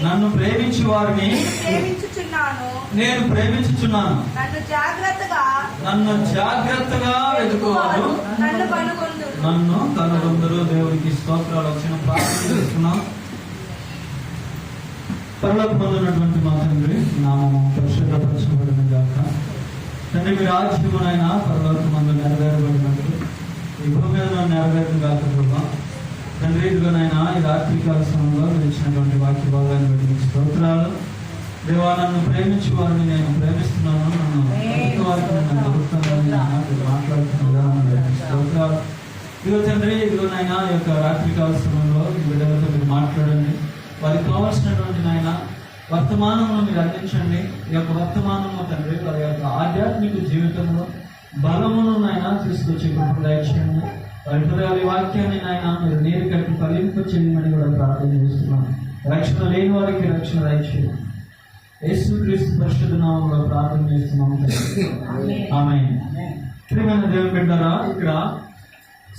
నన్ను ప్రేమించు వారిని నేను ప్రేమించుచున్నాను. నన్ను జాగ్రత్తగా వెతుకువారు నన్ను కనుగొందురు. దేవుడికి స్తోత్రాలు. వచ్చిన ప్రార్థన చేస్తున్నాం. పరలోకమందున్నటువంటి మా తండ్రి, నామము పరిశుద్ధపరచబడిన గాక. తండ్రి, మీ రాజ్యమునైనా పరలోకమందు నెరవేరబడినట్టు ఈ భూమి మీద నెరవేరును గాక. ప్రభా తండ్రి, ఇదిగోనైనా ఈ రాత్రికాల సమయంలో మీరు ఇచ్చినటువంటి వాక్య భాగాన్ని బట్టి మీకు స్తోత్రాలు. దేవా, నన్ను ప్రేమించే వారిని నేను ప్రేమిస్తున్నాను, నన్ను వారికి నన్ను దొరుకుతానని మాట్లాడుతున్న విధానం స్తోత్రాలు. ఇదిగో తండ్రి, ఇదిగోనైనా ఈ యొక్క రాత్రికాల సమయంలో ఈ బిడ్డలతో మీరు మాట్లాడండి. వారికి కావాల్సినటువంటి నాయన వర్తమానంలో మీరు అందించండి. ఈ యొక్క వర్తమానంలో తండ్రి వారి యొక్క ఆధ్యాత్మిక జీవితంలో బలమును నాయన తీసుకొచ్చి దయచేయండి. వారి హృదయాల వాక్యాన్ని నాయన మీరు నీరు కట్టి ఫలింపు చేయమని కూడా ప్రార్థన చేస్తున్నాను. రక్షణ లేని వారికి రక్షణ దయచేయండి. యేసుక్రీస్తు పరిశుద్ధ నామములో ప్రార్థన చేస్తున్నాము. ఆమేన్. ప్రియమైన దేవుని బిడ్డలారా, ఇక్కడ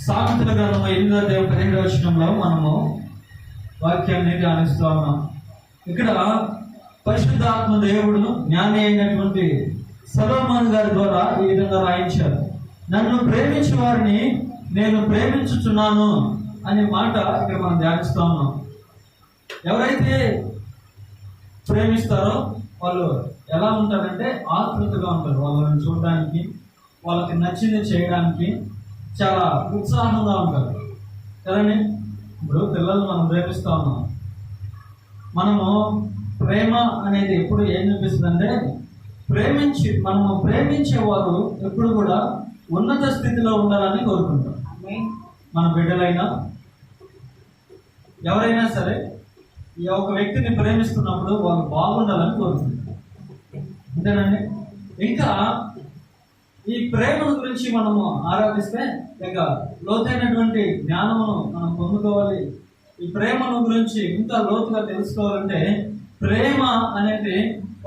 సామెతల గ్రంథం 8వ వచనంలో మనము వాక్యాన్ని ధ్యానిస్తూ ఉన్నాం. ఇక్కడ పరిశుద్ధాత్మ దేవుడు జ్ఞాని అయినటువంటి సొలొమోను గారి ద్వారా ఈ విధంగా రాయించారు. నన్ను ప్రేమించే వారిని నేను ప్రేమించుచున్నాను అనే మాట ఇక్కడ మనం ధ్యానిస్తూ ఉన్నాం. ఎవరైతే ప్రేమిస్తారో వాళ్ళు ఎలా ఉంటారంటే ఆతృతగా ఉంటారు. వాళ్ళని చూడడానికి, వాళ్ళకి నచ్చింది చేయడానికి చాలా ఉత్సాహంగా ఉంటారు కదండి. ఇప్పుడు పిల్లలు మనం ప్రేమిస్తూ ఉన్నాం. మనము ప్రేమ అనేది ఎప్పుడు ఏం చూపిస్తుందంటే మనము ప్రేమించేవారు ఎప్పుడు కూడా ఉన్నత స్థితిలో ఉండాలని కోరుకుంటాం. మన బిడ్డలైనా ఎవరైనా సరే ఈ ఒక వ్యక్తిని ప్రేమిస్తున్నప్పుడు వాళ్ళు బాగుండాలని కోరుకుంటారు. అంతేనండి. ఇంకా ఈ ప్రేమను గురించి మనము ఆరాధిస్తే ఇంకా లోతైనటువంటి జ్ఞానమును మనం పొందుకోవాలి. ఈ ప్రేమను గురించి ఇంకా లోతుగా తెలుసుకోవాలంటే ప్రేమ అనేది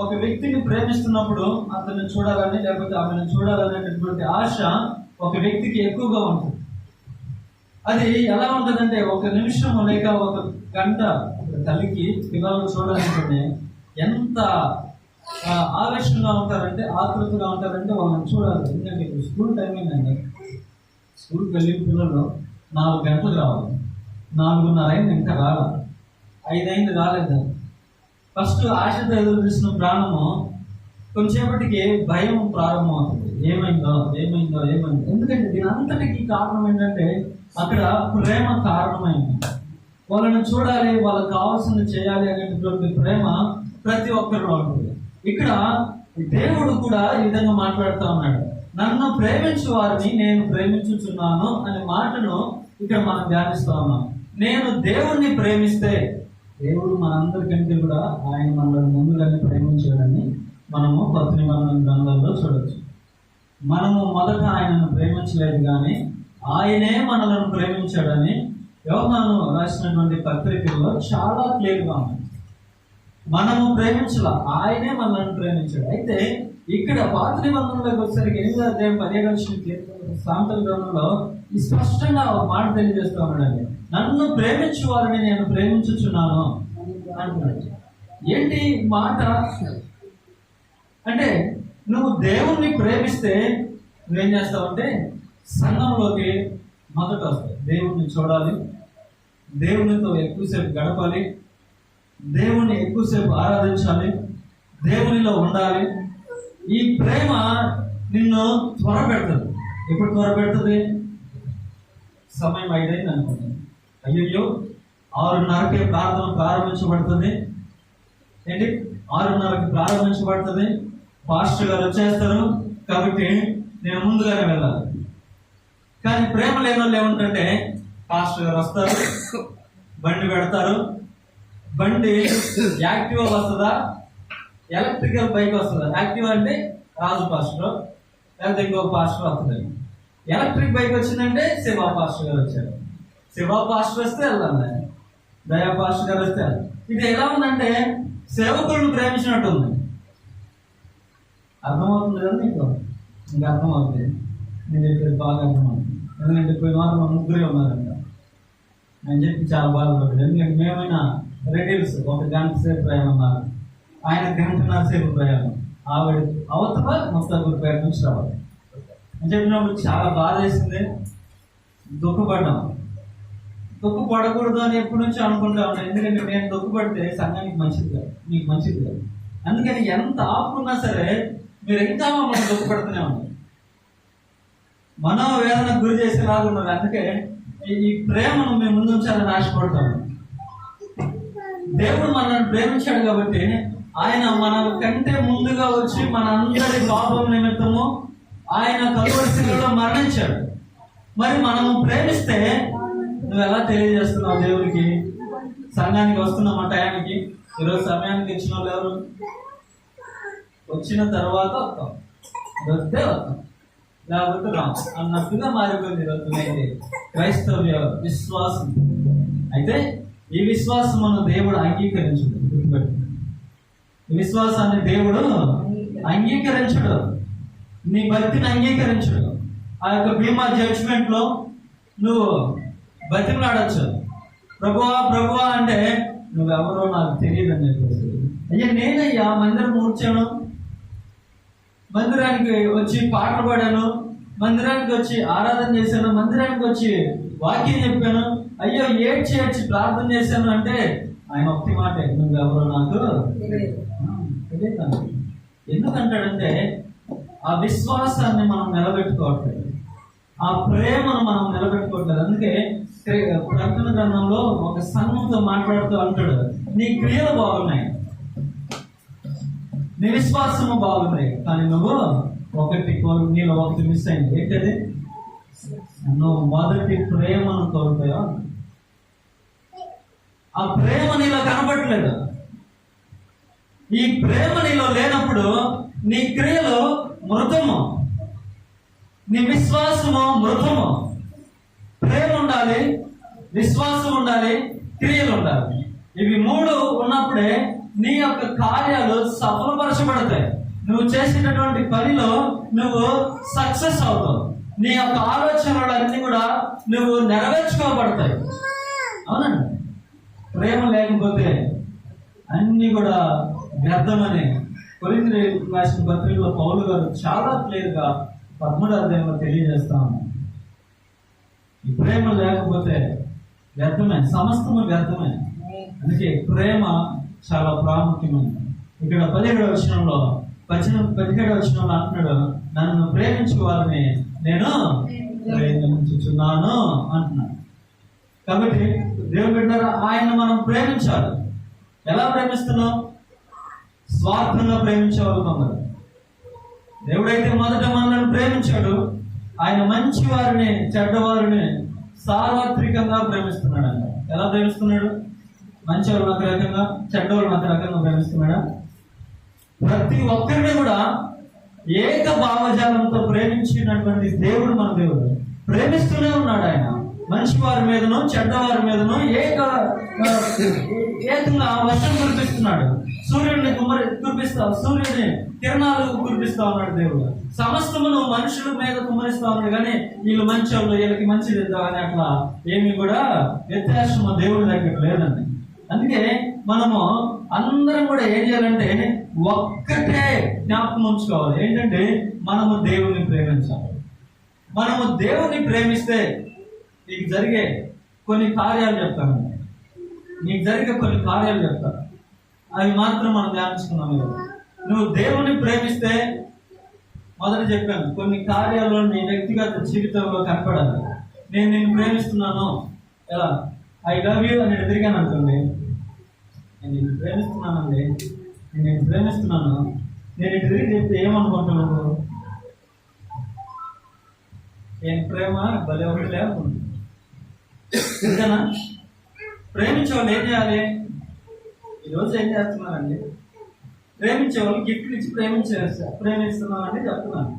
ఒక వ్యక్తిని ప్రేమిస్తున్నప్పుడు అతన్ని చూడాలని లేకపోతే ఆమెను చూడాలనేటటువంటి ఆశ ఒక వ్యక్తికి ఎక్కువగా ఉంటుంది. అది ఎలా ఉంటుందంటే ఒక నిమిషం లేక ఒక గంట తల్లికి పిల్లలు చూడాలంటే ఎంత ఆవేశంగా ఉంటారంటే, ఆతృతగా ఉంటారంటే వాళ్ళని చూడాలి. ఎందుకంటే ఇప్పుడు స్కూల్ టైమింగ్ అండి. స్కూల్కి వెళ్ళిన పిల్లలు 4 గంటలు రావాలి, 4:30 అయింది ఇంకా రావాలి, 5 అయింది రాలేదు. ఫస్ట్ ఆశతో ఎదురు చూసిన ప్రాణము కొంచెంసేపటికి భయం ప్రారంభమవుతుంది. ఏమైందో. ఎందుకంటే దీని అంతటికి కారణం ఏంటంటే అక్కడ ప్రేమ కారణమైంది. వాళ్ళని చూడాలి, వాళ్ళకి కావాల్సింది చేయాలి అనేటువంటి ప్రేమ ప్రతి ఒక్కరిలో ఉంటుంది. ఇక్కడ దేవుడు కూడా ఈ విధంగా మాట్లాడుతూ ఉన్నాడు. నన్ను ప్రేమించు వారిని నేను ప్రేమించుచున్నాను అనే మాటను ఇక్కడ మనం ధ్యానిస్తూ ఉన్నాం. నేను దేవుణ్ణి ప్రేమిస్తే దేవుడు మనందరికంటే కూడా ఆయన మనల్ని ముందుగానే ప్రేమించాడని మనము కొత్త నిబంధన గ్రంథంలో చూడొచ్చు. మనము మొదట ఆయనను ప్రేమించలేదు కానీ ఆయనే మనలను ప్రేమించాడని యోహాను రాసినటువంటి పత్రికల్లో చాలా క్లియర్గా ఉంది. మనము ప్రేమించాల, ఆయనే మనల్ని ప్రేమించాడు. అయితే ఇక్కడ పాత నిబంధనలోకి వచ్చేసరికి 8వ అధ్యాయం 15వ సామెతల గ్రంథంలో స్పష్టంగా ఒక మాట తెలియజేస్తూ ఉన్నాడండి. నన్ను ప్రేమించు వారిని నేను ప్రేమించుచున్నాను అంటున్నాడు. ఏంటి మాట అంటే, నువ్వు దేవుణ్ణి ప్రేమిస్తే నువ్వేం చేస్తావంటే సంఘంలోకి మొదట వస్తాయి. దేవుణ్ణి చూడాలి, దేవునితో ఎక్కువసేపు గడపాలి, దేవుణ్ణి ఎక్కువసేపు ఆరాధించాలి, దేవునిలో ఉండాలి. ఈ ప్రేమ నిన్ను త్వర పెడుతుంది. ఎప్పుడు త్వర పెడుతుంది? సమయం 5 అయింది అనుకుంటుంది. అయ్యో 6:30కే ప్రార్థన ప్రారంభించబడుతుంది. ఏంటి 6:30కి ప్రారంభించబడుతుంది. పాస్టర్ గారు వచ్చేస్తారు కాబట్టి నేను ముందుగానే వెళ్ళాలి. కానీ ప్రేమ లేని వాళ్ళు ఏమంటే పాస్టర్ గారు వస్తారు, బండి పెడతారు. బండి యాక్టివా వస్తుందా, ఎలక్ట్రికల్ బైక్ వస్తుందా? యాక్టివా అంటే రాజు పాస్టర్, లేకపోతే ఇంకో పాస్టర్ వస్తుంది. ఎలక్ట్రిక్ బైక్ వచ్చిందంటే శివా పాస్టర్ గారు వచ్చారు. శివా పాస్టర్ వస్తే వెళ్ళాలి, దయా పాస్టర్ గారు వస్తే వెళ్ళాలి. ఇది ఎలా ఉందంటే సేవకులను ప్రేమించినట్టు ఉంది. అర్థమవుతుంది కదా నీకు? ఇంకా అర్థమవుతుంది. నేను చెప్పేది బాగా అర్థమవుతుంది. ఎందుకంటే పోయిన వారం మా ముగ్గురే ఉన్నారంట. అని చెప్పి చాలా బాధపడ్డాడు. ఎందుకంటే మేమైనా రెడీల్స్ 1 గంట సేపు ప్రయాణం ఉన్నారు, ఆయన 1.5 గంటల సేపు ప్రయాణం, ఆవిడ అవతల మొత్తం పేరు నుంచి రావాలి అని చెప్పినప్పుడు చాలా బాధ వేసింది, దుఃఖపడ్డాం. దుఃఖపడకూడదు అని ఎప్పటి నుంచి అనుకుంటా ఉన్నాను. ఎందుకంటే నేను దుఃఖపడితే సంఘానికి మంచిది కాదు, మీకు మంచిది కాదు. అందుకని ఎంత ఆపుకున్నా సరే మీరు ఇంకా మమ్మల్ని దుఃఖపడుతూనే ఉన్నారు, మనోవేదనకు గురి చేసేలాగా ఉన్నారు. అందుకే ఈ ప్రేమను మేము ముందు ఉంచాలని ఆశపడతాము. దేవుడు మనల్ని ప్రేమించాడు కాబట్టి ఆయన మన కంటే ముందుగా వచ్చి మన అందరి పాపం నిమిత్తము ఆయన కలువరి శిలువలో మరణించాడు. మరి మనము ప్రేమిస్తే నువ్వు ఎలా తెలియజేస్తున్నావు దేవుడికి? సంఘానికి వస్తున్నామా టయానికి? ఈరోజు సమయానికి ఇచ్చిన వాళ్ళు ఎవరు? వచ్చిన తర్వాత వస్తాం, వస్తే వస్తాం, లేకపోతే రాం అన్నట్టుగా మారిపోయింది ఈరోజు క్రైస్తవ్య విశ్వాసం. అయితే ఈ విశ్వాసమును దేవుడు అంగీకరించడు. ఈ విశ్వాసాన్ని దేవుడు అంగీకరించడు, నీ భక్తిని అంగీకరించడు. ఆ యొక్క బీమా జడ్జ్మెంట్ లో నువ్వు బతిమలాడచ్చు, ప్రభువా ప్రభువా అంటే నువ్వెవరో నాకు తెలియదు అని చెప్పేసి. అయ్యా నేనయ్యా మందిరం కూర్చాను, మందిరానికి వచ్చి పాటలు పాడాను, మందిరానికి వచ్చి ఆరాధన చేశాను, మందిరానికి వచ్చి వాక్యం చెప్పాను, అయ్యో ఏడ్చి ప్రార్థన చేశాను అంటే ఆయన ఒక్క మాట, నువ్వెవరో నాకు తెలియదు. ఎందుకంటాడంటే ఆ విశ్వాసాన్ని మనం నిలబెట్టుకోవట్లేదు, ఆ ప్రేమను మనం నిలబెట్టుకోవట్లేదు. అందుకే ప్రకటన గ్రంథంలో ఒక సంఘంతో మాట్లాడుతూ అంటాడు, నీ క్రియలు బాగున్నాయి, నీ విశ్వాసము బాగున్నాయి, కానీ నువ్వు నీలో ఒకటి మిస్ అయింది. ఏంటది? నువ్వు మొదటి ప్రేమను కోల్పోయావు. ఆ ప్రేమ నీలో కనపడలేదు. ఈ ప్రేమ నీలో లేనప్పుడు నీ క్రియలు మృతము, నీ విశ్వాసము మృతము. ప్రేమ ఉండాలి, విశ్వాసం ఉండాలి, క్రియలు ఉండాలి. ఇవి 3 ఉన్నప్పుడే నీ యొక్క కార్యాలు సఫలపరచబడతాయి. నువ్వు చేసేటటువంటి పనిలో నువ్వు సక్సెస్ అవుతావు. నీ యొక్క ఆలోచనలన్నీ కూడా నువ్వు నెరవేర్చుకోబడతాయి. అవునండి. ప్రేమ లేకపోతే అన్ని కూడా వ్యర్థమని కొరింథీ రాసిన పత్రికలో పౌలు గారు చాలా క్లియర్గా 13వ అధ్యాయంలో తెలియజేస్తా ఉన్నాం. ఈ ప్రేమ లేకపోతే వ్యర్థమే, సమస్తము వ్యర్థమే. అందుకే ప్రేమ చాలా ప్రాముఖ్యమైనది. ఇక్కడ 17వ వచనంలో అంటున్నాడు, నన్ను ప్రేమించే వారిని నేను ప్రేమించుచున్నాను అంటున్నాడు. కాబట్టి దేవుడు బిడ్డలారా, ఆయన మనం ప్రేమించాలి. ఎలా ప్రేమిస్తున్నాం? స్వార్థంగా ప్రేమించేవాళ్ళు కొందరు. దేవుడైతే మొదట మనల్ని ప్రేమించాడు, ఆయన మంచి వారిని చెడ్డవారిని సార్వత్రికంగా ప్రేమిస్తున్నాడు అంట. ఎలా ప్రేమిస్తున్నాడు? మంచి వాళ్ళని ఒక రకంగా, చెడ్డవాళ్ళని ఒక రకంగా ప్రేమిస్తున్నాడా? ప్రతి ఒక్కరిని కూడా ఏక భావజాలంతో ప్రేమించినటువంటి దేవుడు మన దేవుడు. ప్రేమిస్తూనే ఉన్నాడు ఆయన. మంచి వారి మీదను చెడ్డవారి మీదను ఏకంగా వర్షం కురిపిస్తున్నాడు. సూర్యుడిని సూర్యుడిని కిరణాలు కురిపిస్తా ఉన్నాడు దేవుడు. సమస్తమును మనుషుల మీద కుమ్మరిస్తా ఉన్నాడు. కానీ వీళ్ళు మంచి వాళ్ళు, వీళ్ళకి మంచిది అని అట్లా ఏమి కూడా వ్యత్యాసం దేవుడి దగ్గర లేదండి. అందుకే మనము అందరం కూడా ఏం చేయాలంటే ఒక్కటే జ్ఞాపకం ఉంచుకోవాలి. ఏంటంటే మనము దేవుని ప్రేమించాలి. మనము దేవుని ప్రేమిస్తే నీకు జరిగే కొన్ని కార్యాలు చెప్తాను. అవి మాత్రం మనం ధ్యానించుకున్నాం. నువ్వు దేవుని ప్రేమిస్తే మొదట చెప్పాను, కొన్ని కార్యాలు నీ వ్యక్తిగత జీవితంలో కనపడాలి. నేను నిన్ను ప్రేమిస్తున్నాను, ఎలా ఐ లవ్ యూ అని ఎదిరిగాను అనుకోండి, నేను నిన్ను ప్రేమిస్తున్నానండి, నేను ప్రేమిస్తున్నాను, నేను తిరిగి చెప్తే ఏమనుకుంటున్నాను? నేను ప్రేమ భలే ఒకటి లేకుండా ఇంతనా? ప్రేమించే వాళ్ళు ఏం చేయాలి? ఈరోజు ఏం చేస్తున్నారండి? ప్రేమించే వాళ్ళు గిఫ్ట్లు ఇచ్చి ప్రేమిస్తున్నానని చెప్తున్నాను.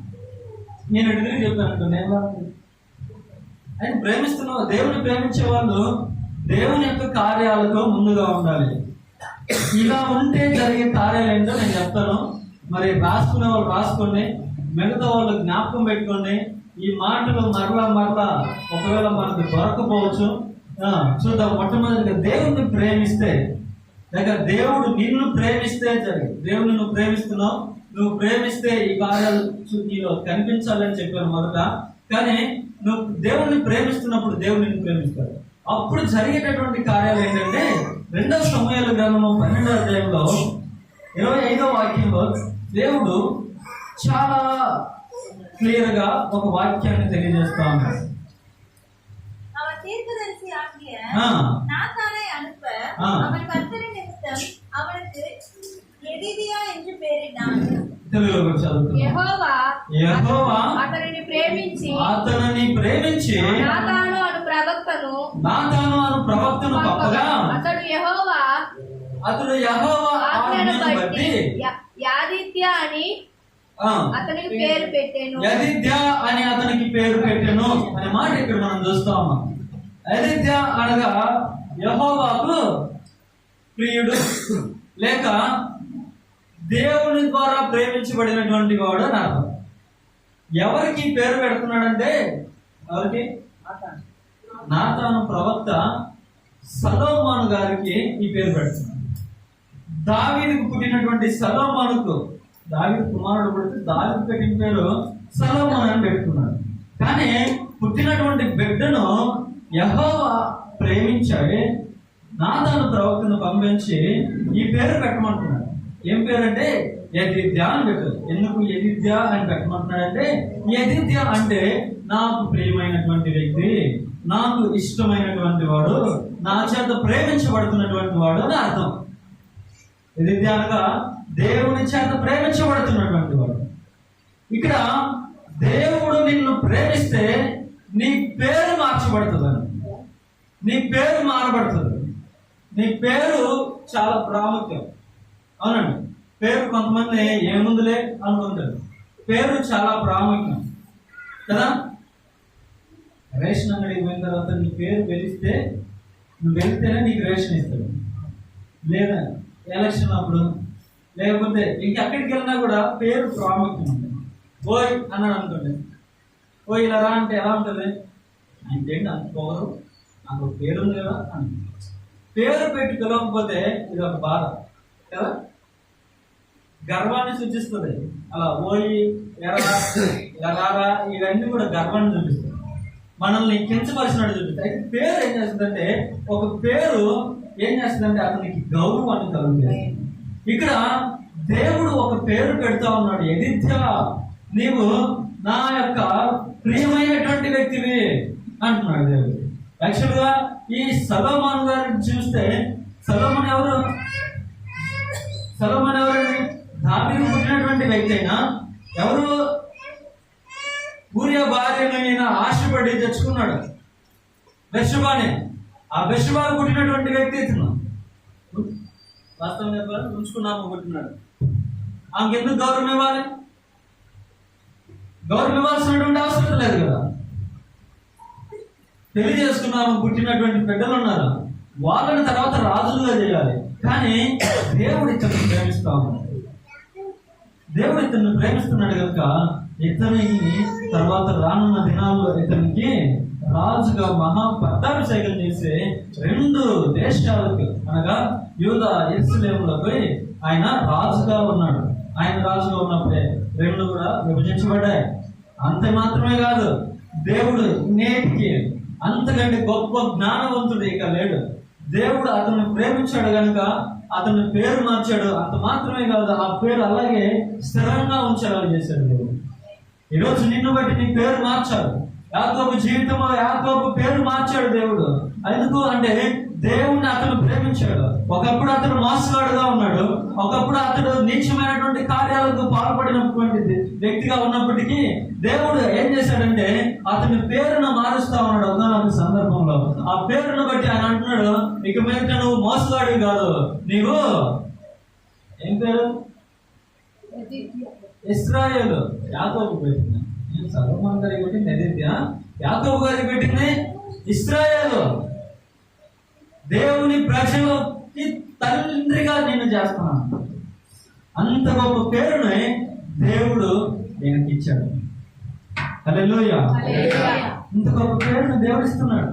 నేను ఎదురు చెప్పాను అనుకోండి, ఆయన ప్రేమిస్తున్నావు. దేవుని ప్రేమించే వాళ్ళు దేవుని యొక్క కార్యాలతో ముందుగా ఉండాలి. ఇలా ఉంటే జరిగే కార్యాలు ఏంటో నేను చెప్తాను. మరి రాసుకునే వాళ్ళు రాసుకోండి, మిగతా వాళ్ళు జ్ఞాపకం పెట్టుకోండి. ఈ మాటలు మరలా ఒకవేళ మనకు దొరకపోవచ్చు. చూద్దాం. మొట్టమొదటిగా దేవుణ్ణి ప్రేమిస్తే, లేక దేవుడు నిన్ను ప్రేమిస్తే దేవుని నువ్వు ప్రేమిస్తున్నావు, నువ్వు ప్రేమిస్తే ఈ కార్యాలు నీలో కనిపించాలని చెప్పాను మొదట. కానీ నువ్వు దేవుణ్ణి ప్రేమిస్తున్నప్పుడు దేవుడు నిన్ను ప్రేమిస్తాడు. అప్పుడు జరిగేటటువంటి కార్యాలు ఏంటంటే 2 సమూయేలు గ్రంథము 12వ అధ్యాయంలో 25వ వాక్యంలో దేవుడు చాలా క్లియర్ గా ఒక వాక్యాన్ని తెలియజేస్తా ఉన్నాడు. తెలుగులో చదువుతాం. యెహోవా అతనిని ప్రేమించి నాతాను అను ప్రవక్తను పంపగా అతడు యెహోవా ఆజ్ఞను బట్టి యాదిత్య అని అతనికి పేరు పెట్టెను. యదిత్య అని అతనికి పేరు పెట్టెను అనే మాట ఇక్కడ మనం చూస్తాము. యదిత్య అనగా యెహోవాకు ప్రియుడు, లేక దేవుని ద్వారా ప్రేమించబడినటువంటి వాడు అని అర్థం. ఎవరికి పేరు పెడుతున్నాడంటే, ఎవరికి? నాతాను ప్రవక్త సొలొమోను గారికి ఈ పేరు పెడుతున్నాడు. దావీదుకు పుట్టినటువంటి సొలొమోనుకు, దావీదు కుమారుడు పుడితే దావీదు పెట్టిన పేరు సొలొమోను అని పెట్టుకున్నాడు. కానీ పుట్టినటువంటి బిడ్డను యెహోవా ప్రేమించాడు. నాతాను ప్రవక్తను పంపించి ఈ పేరు పెట్టమంటున్నాడు. ఏం పేరంటే యదిద్య అని పెట్టారు. ఎందుకు యదిద్య అని పెట్టమంటున్నాడంటే, యదిద్య అంటే నాకు ప్రియమైనటువంటి వ్యక్తి, నాకు ఇష్టమైనటువంటి వాడు, నా చేత ప్రేమించబడుతున్నటువంటి వాడు అని అర్థం. యదిద్య అనగా దేవుని చేత ప్రేమించబడుతున్నటువంటి వాడు. ఇక్కడ దేవుడు నిన్ను ప్రేమిస్తే నీ పేరు మార్చబడుతుందని, నీ పేరు మారబడుతుంది. నీ పేరు చాలా ప్రాముఖ్యం. అవునండి, పేరు కొంతమంది ఏముందులే అనుకుంటారు. పేరు చాలా ప్రాముఖ్యం కదా. రేషన్ అంగడికి పోయిన తర్వాత నీ పేరు వెలిస్తే, నువ్వు వెళ్తేనే నీకు రేషన్ ఇస్తాడు. లేదా ఎలక్షన్ అప్పుడు, లేకపోతే ఇంకెక్కడికి వెళ్ళినా కూడా పేరు ప్రాముఖ్యం ఉంటుంది. ఓయ్ అన్నాడు అనుకోండి, ఓయ్ ఇలా రా అంటే ఎలా ఉంటుంది? ఇంకేంటి అనుకోరు, నాకు పేరు ఉంది కదా అని. పేరు పెట్టి పిలవకపోతే ఇది ఒక బాధ కదా, గర్వాన్ని సూచిస్తుంది. అలా ఓయి ఎరా ఇలా రారా ఇవన్నీ కూడా గర్వాన్ని చూపిస్తుంది, మనల్ని కించపరిచినట్టు చూపిస్తుంది. అయితే పేరు ఏం చేస్తుందంటే, ఒక పేరు ఏం చేస్తుందంటే అతనికి గౌరవాన్ని కలుగుతుంది. ఇక్కడ దేవుడు ఒక పేరు పెడతా ఉన్నాడు, యదిత్య నీవు నా యొక్క ప్రియమైనటువంటి వ్యక్తివి అంటున్నాడు దేవుడు. యాక్చువల్ గా ఈ సొలొమోను గారిని చూస్తే, సొలొమోను ఎవరండి? దావీదు పుట్టినటువంటి వ్యక్తి అయినా ఎవరు? ఊరియా భార్యనైనా ఆశపడి తెచ్చుకున్నాడు బెత్షెబాని. ఆ బెత్షెబాకు పుట్టినటువంటి వ్యక్తి ఇతను. వాస్తవం చెప్పాలి, ఉంచుకున్నాము పుట్టినాడు. ఆమెకు ఎందుకు గౌరవం ఇవ్వాలి? గౌరవం ఇవ్వాల్సినటువంటి అవసరం లేదు కదా. పెళ్లి చేసుకున్నాము, పుట్టినటువంటి బిడ్డలు ఉన్నారు, వాళ్ళని తర్వాత రాజులుగా చేయాలి. కానీ దేవుడు ఇతను ప్రేమిస్తా ఉన్నాడు. దేవుడు ఇతన్ని ప్రేమిస్తున్నాడు కనుక ఇతనిని తర్వాత రానున్న దినాల్లో ఇతనికి రాజుగా మహాపట్టాభిషేకం చేసి 2 దేశాలకు అనగా యూదా యెరూషలేములో పోయి ఆయన రాజుగా ఉన్నాడు. ఆయన రాజుగా ఉన్నప్పుడే 2 కూడా విభజించబడ్డాయి. అంతే మాత్రమే కాదు, దేవుడు నేటికి అంతకంటే గొప్ప జ్ఞానవంతుడు ఇక లేడు. దేవుడు అతన్ని ప్రేమించాడు కనుక అతని పేరు మార్చాడు. అంత మాత్రమే కాదు, ఆ పేరు అలాగే స్థిరంగా ఉంచాలని చేశాడు దేవుడు. ఈరోజు నిన్ను బట్టి నీ పేరు మార్చాడు. యాకోబు జీవితంలో యాకోబు పేరు మార్చాడు దేవుడు. ఎందుకు అంటే దేవుణ్ణి అతను ప్రేమించాడు. ఒకప్పుడు అతడు మోసగాడుగా ఉన్నాడు, ఒకప్పుడు అతడు నీచమైనటువంటి కార్యాలకు పాల్పడినటువంటి వ్యక్తిగా ఉన్నప్పటికీ దేవుడు ఏం చేశాడంటే అతని పేరును మారుస్తా ఉన్నాడు. ఒకనొక సందర్భంలో ఆ పేరును బట్టి ఆయన అంటున్నాడు, ఇక మీద నువ్వు మోసగాడివి కాదు, నీవు ఏం పేరు? ఇశ్రాయేలు. యాకోబు పెట్టింది, సొలొమోను గారికి పెట్టింది యెదిద్య, యాకోబు గారికి పెట్టింది ఇశ్రాయేలు. దేవుని ప్రజలకి తండ్రిగా నేను చేస్తున్నాను. అంత గొప్ప పేరుని దేవుడు ఈయనకి ఇచ్చాడు. హల్లెలూయా. ఇంత గొప్ప పేరును దేవుడు ఇస్తున్నాడు.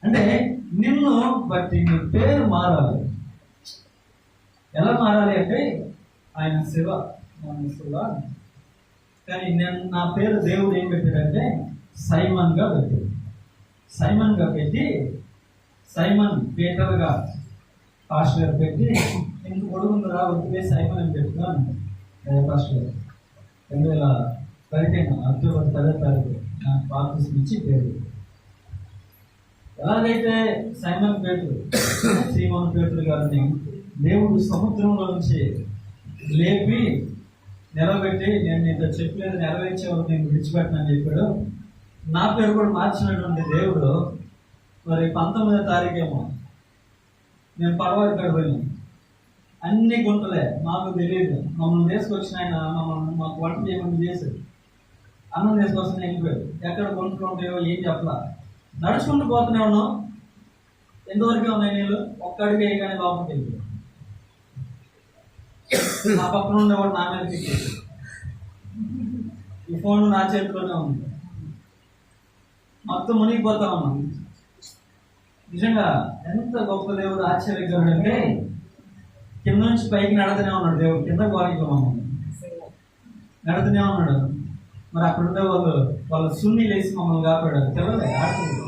అంటే నిన్ను బట్టి నీ పేరు మారాలి. ఎలా మారాలి అంటే ఆయన శివ, కానీ నేను నా పేరు దేవుడు ఏం పెట్టాడంటే సైమన్ గా పెట్టాడు. సైమన్ గా పెట్టి సైమన్ పీటర్ గా పాస్టర్ గారు పెట్టి ఎందుకు పొడుగుంది రా వద్దులే సైమన్ అని పెట్టుకున్నాను. పాస్టర్ గారు 2015 అక్టోబర్ 10వ తారీఖు నాకు బాప్టిజం ఇచ్చి పేరు. ఎలాగైతే సైమన్ పేతురు, సీమోను పేతురు గారిని దేవుడు సముద్రంలో నుంచి లేపి నిలబెట్టి నేను నీతో చెప్పలేదు నెరవేర్చే వరకు నేను విడిచిపెట్టనని చెప్పాడు. నా పేరు కూడా మార్చినటువంటి దేవుడు మరి 19వ తారీఖేమో నేను పడవ ఇక్కడ పోయినాను. అన్ని గుంటలే, మాకు తెలియదు. మమ్మల్ని తీసుకొచ్చిన ఆయన మాకు వంట చేయమని చేశాడు. అన్నం తీసుకొచ్చిన వెళ్ళిపోయాడు. ఎక్కడ గుంటలు ఉంటాయో ఏం చెప్పలా. నడుచుకుంటూ పోతూనే ఉన్నాం. ఎంతవరకే ఉన్నాయి నీళ్ళు, ఒక్కడికి వేయగానే లోపలికి వెళ్ళిపోయాడు. నా పక్కన ఉండేవాడు నా మీద తిరిగి, ఈ ఫోన్ నా చేతిలోనే ఉంది. మొత్తం మునిగిపోతా ఉన్నాం. నిజంగా ఎంత గొప్ప దేవుడు, ఆశ్చర్యకరుడు అంటే కింద నుంచి పైకి నడతనే ఉన్నాడు దేవుడు. కింద గోడకి మమ్మల్ని నడతనే ఉన్నాడు. మరి అక్కడ ఉండే వాళ్ళు సున్ని లేసి మమ్మల్ని కాపాడారు. తెలవలే ఆడుతుంది.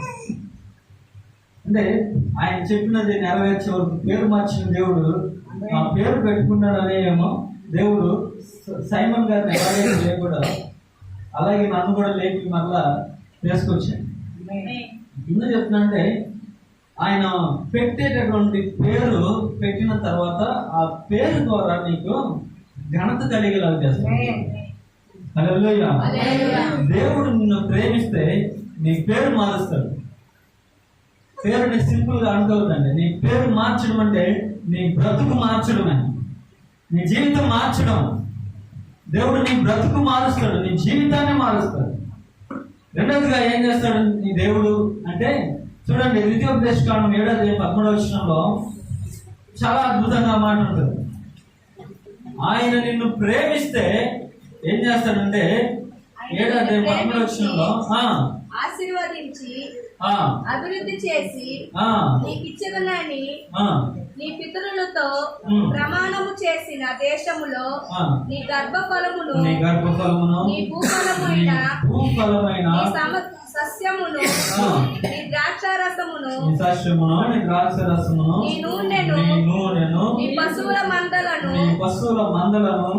అంటే ఆయన చెప్పినది నెరవేర్చే వరకు పేరు మార్చిన దేవుడు ఆ పేరు పెట్టుకున్నాడు అనేమో దేవుడు సైమన్ గారిని ఎలాగైతే లేకూడదు అలాగే నన్ను కూడా లేపి మరలా తీసుకొచ్చాను. ఎందుకు చెప్తున్నా అంటే ఆయన పెట్టేటటువంటి పేరు పెట్టిన తర్వాత ఆ పేరు ద్వారా నీకు ఘనత కలిగేలా చేస్తాడు. హల్లెలూయా. దేవుడు నిన్ను ప్రేమిస్తే నీ పేరు మారుస్తాడు. పేరుని సింపుల్ గా అనుకోవద్దండి. నీ పేరు మార్చడం అంటే నీ బ్రతుకు మార్చడమే, నీ జీవితం మార్చడం. దేవుడు నీ బ్రతుకు మారుస్తాడు, నీ జీవితాన్ని మారుస్తాడు. రెండవదిగా ఏం చేస్తాడు నీ దేవుడు అంటే చూడండి, ద్వితీయోపదేశకాండం 7:13 వచనంలో చాలా అద్భుతంగా మాట ఉంటుంది. ఆయన నిన్ను ప్రేమిస్తే ఏం చేస్తాడంటే 7:13 వచనంలో ఆశీర్వదించి అభివృద్ధి చేసి నీకు ఇచ్చదనని నీ పితరులతో ప్రమాణము చేసిన దేశములో నీ గర్భఫలమును నీ భూఫలమైన సస్యమును నీ ద్రాక్షారసమును నీ నూనెను నీ పశువుల మందలను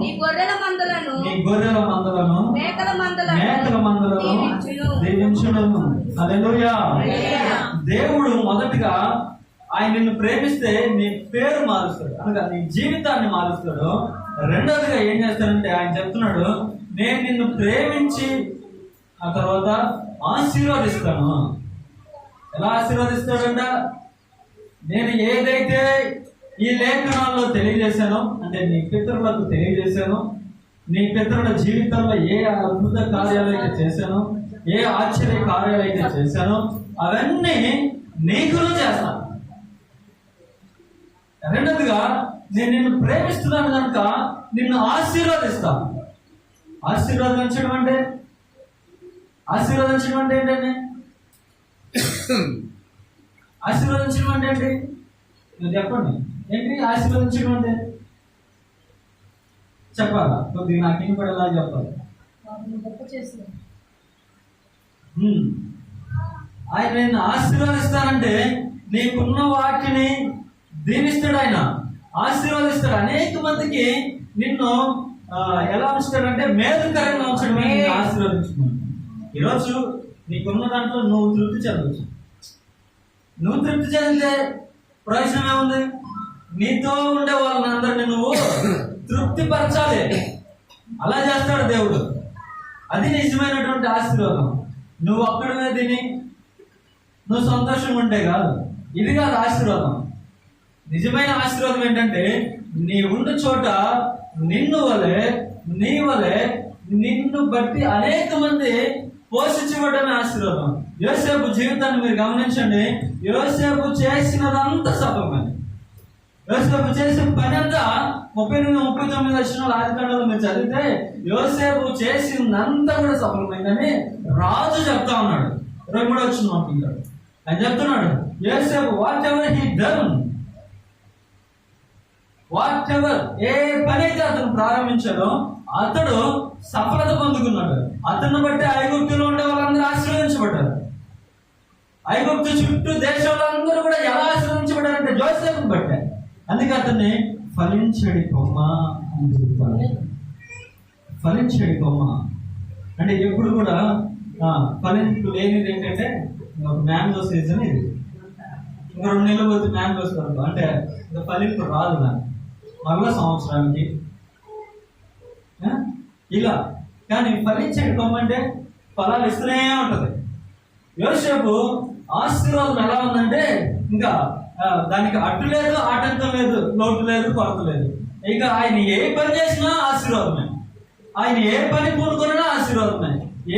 నీ గొర్రెల మందలను మేకల మందలను దీవించును. హల్లెలూయా. దేవుడు మొదటిగా ఆయన నిన్ను ప్రేమిస్తే నీ పేరు మారుస్తాడు, అనగా నీ జీవితాన్ని మారుస్తాడు. రెండోదిగా ఏం చేస్తాడంటే ఆయన చెప్తున్నాడు, నేను నిన్ను ప్రేమించి ఆ తర్వాత ఆశీర్వదిస్తాను. ఎలా ఆశీర్వదిస్తాడంట? నేను ఏదైతే ఈ లేఖనాల్లో తెలియజేశానో, అంటే నీ పితరులకు తెలియజేశానో, నీ పితరుల జీవితంలో ఏ అద్భుత కార్యాలు అయితే చేశానో, ఏ ఆశ్చర్య కార్యాలు అయితే చేశానో అవన్నీ నీకును చేస్తాను. రెండోదిగా నేను నిన్ను ప్రేమిస్తున్నాను కనుక నిన్ను ఆశీర్వదిస్తాను. ఆశీర్వదించడం అంటే ఏంటండి? ఆశీర్వదించడం అంటే ఏంటి? నువ్వు చెప్పండి. ఏంటి ఆశీర్వదించడం అంటే? చెప్పాలా? కొద్దిగా నాకు వినపడేలా చెప్పాలి. ఆయన నిన్ను ఆశీర్వదిస్తానంటే నీకున్న వాటిని దీవిస్తాడు. ఆయన ఆశీర్వదిస్తాడు. అనేక మందికి నిన్ను ఎలా ఉంచుతాడంటే మేలుకరంగా ఉంచడమే నిన్ను ఆశీర్వదించుకున్నాడు. ఈరోజు నీకున్న దాంట్లో నువ్వు తృప్తి చెందవచ్చు. నువ్వు తృప్తి చెందితే ప్రయోజనం ఏముంది? నీతో ఉండే వాళ్ళందరినీ నువ్వు తృప్తిపరచాలి. అలా చేస్తాడు దేవుడు. అది నిజమైనటువంటి ఆశీర్వాదం. నువ్వు ఒక్కడమే తిని నువ్వు సంతోషంగా ఉంటే కాదు, ఇది కాదు ఆశీర్వాదం. నిజమైన ఆశీర్వాదం ఏంటంటే నీ ఉన్న చోట నిన్ను వలె నిన్ను బట్టి అనేక మంది పోషించబడమే ఆశీర్వాదం. యోసేపు జీవితాన్ని మీరు గమనించండి. యోసేపు చేసినదంతా సఫలమైంది. యోసేపు చేసే పని అంతా 38-39 వచనాలు ఆదికాండంలో మీరు చదివితే యోసేపు చేసిందంతా కూడా సఫలమైందని రాజు చెప్తా ఉన్నాడు. 23 వచనం అంటున్నాడు. ఆయన చెప్తున్నాడు, యోసేపు whatever he done, whatever, ఏ పని అయితే అతను ప్రారంభించాడో అతడు సఫలత పొందుకున్నాడు. అతన్ని బట్టి ఐగుప్తులో ఉండే వాళ్ళందరూ ఆశీర్వదించబడ్డారు. ఐగుప్తు చుట్టూ దేశాలందరూ కూడా ఎలా ఆశీర్వదించబడ్డారంటే యోసేపుని బట్టే. అందుకే అతన్ని ఫలించడి కొమ్మ అని చెప్తారు. ఫలించడి కొమ్మ అంటే ఎప్పుడు కూడా ఫలింపు లేనిది ఏంటంటే మ్యాంగో సీజన్ ఇది. ఇంకా 2 నెలలు పోతే మ్యాంగోస్ వరకు అంటే ఇంకా ఫలింపు రాదు నాకు మరలా సంవత్సరానికి ఇలా. కానీ ఫలించడి కొమ్మ అంటే ఫలాలు ఇస్తూనే ఉంటది. యోసేపు ఆశీర్వాదం ఎలా ఉందంటే ఇంకా దానికి అడ్డు లేదు, ఆటంకం లేదు, లోటు లేదు, కొరత లేదు. ఇక ఆయన ఏ పని చేసినా ఆశీర్వాదమే, ఆయన ఏ పని పూనుకున్నా ఆశీర్వాదమే,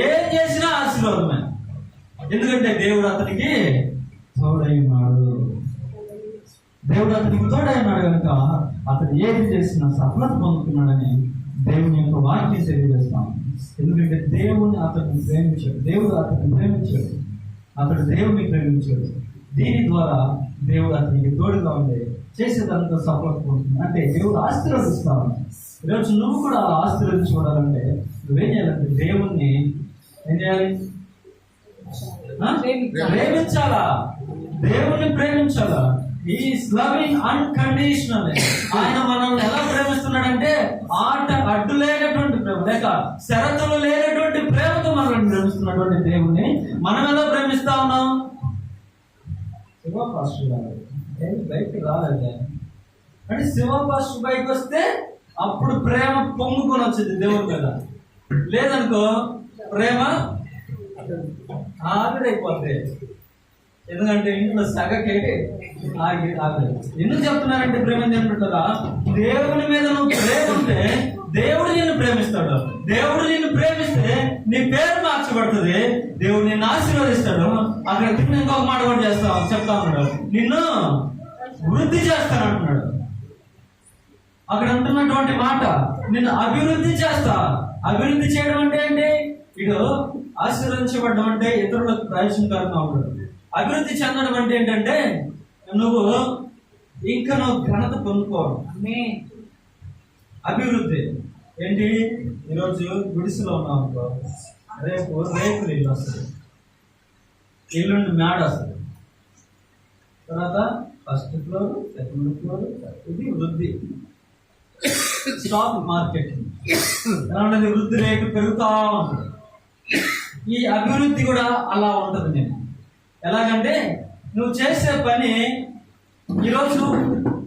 ఏం చేసినా ఆశీర్వాదమే. ఎందుకంటే దేవుడు అతనికి తోడై ఉన్నాడు. దేవుడు అతనికి తోడై ఉన్నాడు కనుక అతను ఏది చేసినా సఫలత పొందుతున్నాడని దేవుని యొక్క వాక్యం తెలియజేస్తాం. ఎందుకంటే దేవుని అతన్ని ప్రేమించాడు, దేవుడు అతన్ని ప్రేమించాడు, అతడు దేవుడిని ప్రేమించాడు. దీని ద్వారా దేవుడు అతనికి తోడుగా ఉండే చేసేదంతా సఫలత పొందుతుంది. అంటే దేవుడు ఆశీర్వదిస్తాను. ఈరోజు నువ్వు కూడా ఆశీర్వదించబడాలంటే నువ్వేం చేయాలంటే దేవుణ్ణి ఏం చేయాలి? ప్రేమించాలా, దేవుణ్ణి ప్రేమించాలా. Is loving unconditional. ఆయన మనల్ని ఎలా ప్రేమిస్తున్నాడంటే అడ్డు లేనటువంటి ప్రేమ, లేక షరతులు లేనటువంటి ప్రేమతో మనల్ని ప్రేమిస్తున్నటువంటి దేవుణ్ణి మనం ఎలా ప్రేమిస్తా ఉన్నాం? శివపాస్టర్ బయటకు రాలేదే అంటే శివపాస్టర్ బయటకు వస్తే అప్పుడు ప్రేమ పొంగుకొని వచ్చింది దేవుని మీద. లేదనుకో ప్రేమ ఆవిరైపోతుంది. ఎందుకంటే ఇంట్లో సగకే ఆగలేదు. ఎందుకు చెప్తున్నారంటే ప్రేమ ఏంటంటారా? దేవుని మీద నువ్వు ప్రేమ ఉంటే దేవుడు నిన్ను ప్రేమిస్తాడు. దేవుడు నిన్ను ప్రేమిస్తే నీ పేరు మార్చబడుతుంది, దేవుడు నిన్ను ఆశీర్వదిస్తాడు. అక్కడ తిన్న ఇంకొక మాట కూడా చెప్తా ఉన్నాడు, నిన్ను వృద్ధి చేస్తానంటున్నాడు. అక్కడ అంటున్నటువంటి మాట నిన్ను అభివృద్ధి చేస్తా. అభివృద్ధి చేయడం అంటే ఏంటి? ఇటు ఆశీర్వదించబడడం అంటే ఇతరులకు ప్రయోజనకరంగా ఉండదు. అభివృద్ధి చెందడం అంటే ఏంటంటే నువ్వు ఇంకా ఘనత పొందుకోవడం. అభివృద్ధి ఏంటి? ఈరోజు గుడిసెలో ఉన్నావు అనుకో, రేపు రేకులు ఇల్లు వస్తుంది, ఇల్లుండి మేడ వస్తుంది, తర్వాత ఫస్ట్ ఫ్లోర్, సెకండ్ ఫ్లోర్. ఇది వృద్ధి. స్టాక్ మార్కెట్ ఎలా ఉంటుంది? వృద్ధి రేటు పెరుగుతూ ఉంటుంది. ఈ అభివృద్ధి కూడా అలా ఉంటుంది. నేను ఎలాగంటే నువ్వు చేసే పని ఈరోజు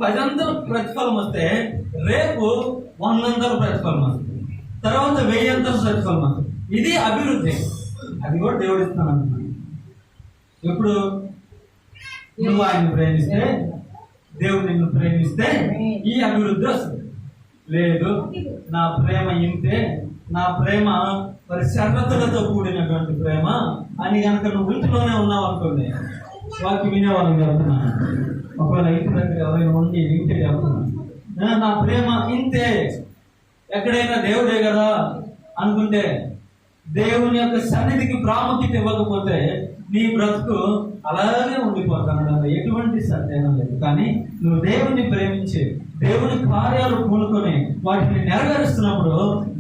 10 ప్రతిఫలం వస్తే రేపు 100 ప్రతిఫలం వస్తుంది, తర్వాత 1000 ప్రతిఫలం వస్తుంది. ఇది అభివృద్ధి. అది కూడా దేవుడు ఇస్తాను అంటున్నాను. ఇప్పుడు నువ్వు ఆయన ప్రేమిస్తే, దేవుడు నిన్ను ప్రేమిస్తే ఈ అభివృద్ధి వస్తుంది. లేదు నా ప్రేమ ఇంతే, నా ప్రేమ మరి షరతులతో కూడినటువంటి ప్రేమ అని కనుక నువ్వు ఇంటిలోనే ఉన్నావు అనుకోండి, వాకి వినేవాళ్ళని చెప్తున్నాను. ఒకవేళ ఇంటి దగ్గర ఎవరైనా ఉండి వింటే చెప్తున్నాను, నా ప్రేమ ఇంతే, ఎక్కడైనా దేవుడే కదా అనుకుంటే, దేవుని యొక్క సన్నిధికి ప్రాముఖ్యత ఇవ్వకపోతే నీ బ్రతుకు అలాగే ఉండిపోతాను. ఎటువంటి సందేహం లేదు. కానీ నువ్వు దేవుణ్ణి ప్రేమించి దేవుని కార్యాలు పూనుకొని వాటిని నెరవేరుస్తున్నప్పుడు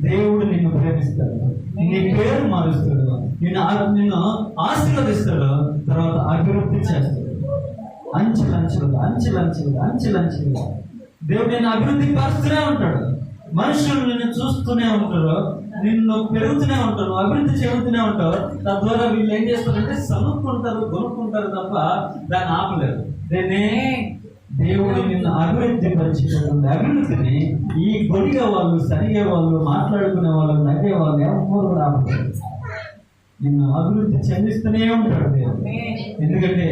దేవుడు నిన్ను ప్రేమిస్తాడు, నీ పేరు మారుస్తాడు, నిన్ను ఆశీర్వదిస్తాడు, తర్వాత అభివృద్ధి చేస్తాడు. అంచెలంచెలుగా దేవుడు నిన్ను అభివృద్ధి పరుస్తూనే ఉంటాడు. మనుషులు నిన్ను చూస్తూనే ఉంటారు, నిన్ను పెరుగుతూనే ఉంటారు, అభివృద్ధి చెందుతూనే ఉంటారు. తద్వారా వీళ్ళు ఏం చేస్తారంటే సనుక్కుంటారు, కొనుక్కుంటారు తప్ప దాన్ని ఆపలేరు. దేవుడు నిన్ను అభివృద్ధి పరిచేటువంటి అభివృద్ధిని ఈ గొడిగే వాళ్ళు, సరిగే వాళ్ళు, మాట్లాడుకునే వాళ్ళు, నవ్వే వాళ్ళు ఎవరు కూడా ఆపలేరు. నిన్ను అభివృద్ధి చెందిస్తూనే ఉంటాడు దేవుడు. ఎందుకంటే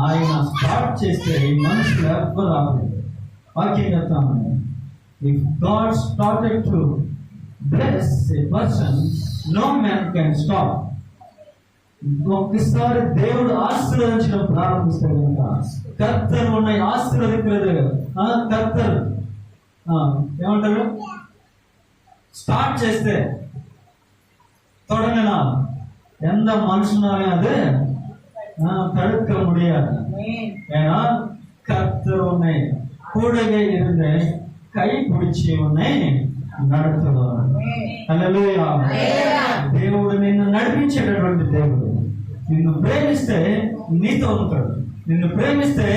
ఆయన స్టార్ట్ చేస్తే ఈ మనుషులు ఎవరు ఆపలేరు. వాక్యం చెప్తామని, if God started to bless a person, no man can stop. ఒక్కసారి దేవుడు ఆశీర్వదించడం ప్రారంభిస్తే కనుక కర్తలు ఉన్నాయి, ఆశీర్వదించలేదు. కర్తలు ఏమంటారు? స్టార్ట్ చేస్తే தொடங்கினா எந்த மனுஷனாலையும் அது தடுக்க முடியாது. ஏன்னா கர்த்தர் உன்னை கூடவே இருந்து கை பிடிச்சி உன்னை నడుపుతాడు. హల్లెలూయా. దేవుడు నిన్ను నడిపించేటటువంటి దేవుడు. నిన్ను ప్రేమిస్తే నీతో ఉంటాడు. నిన్ను ప్రేమిస్తే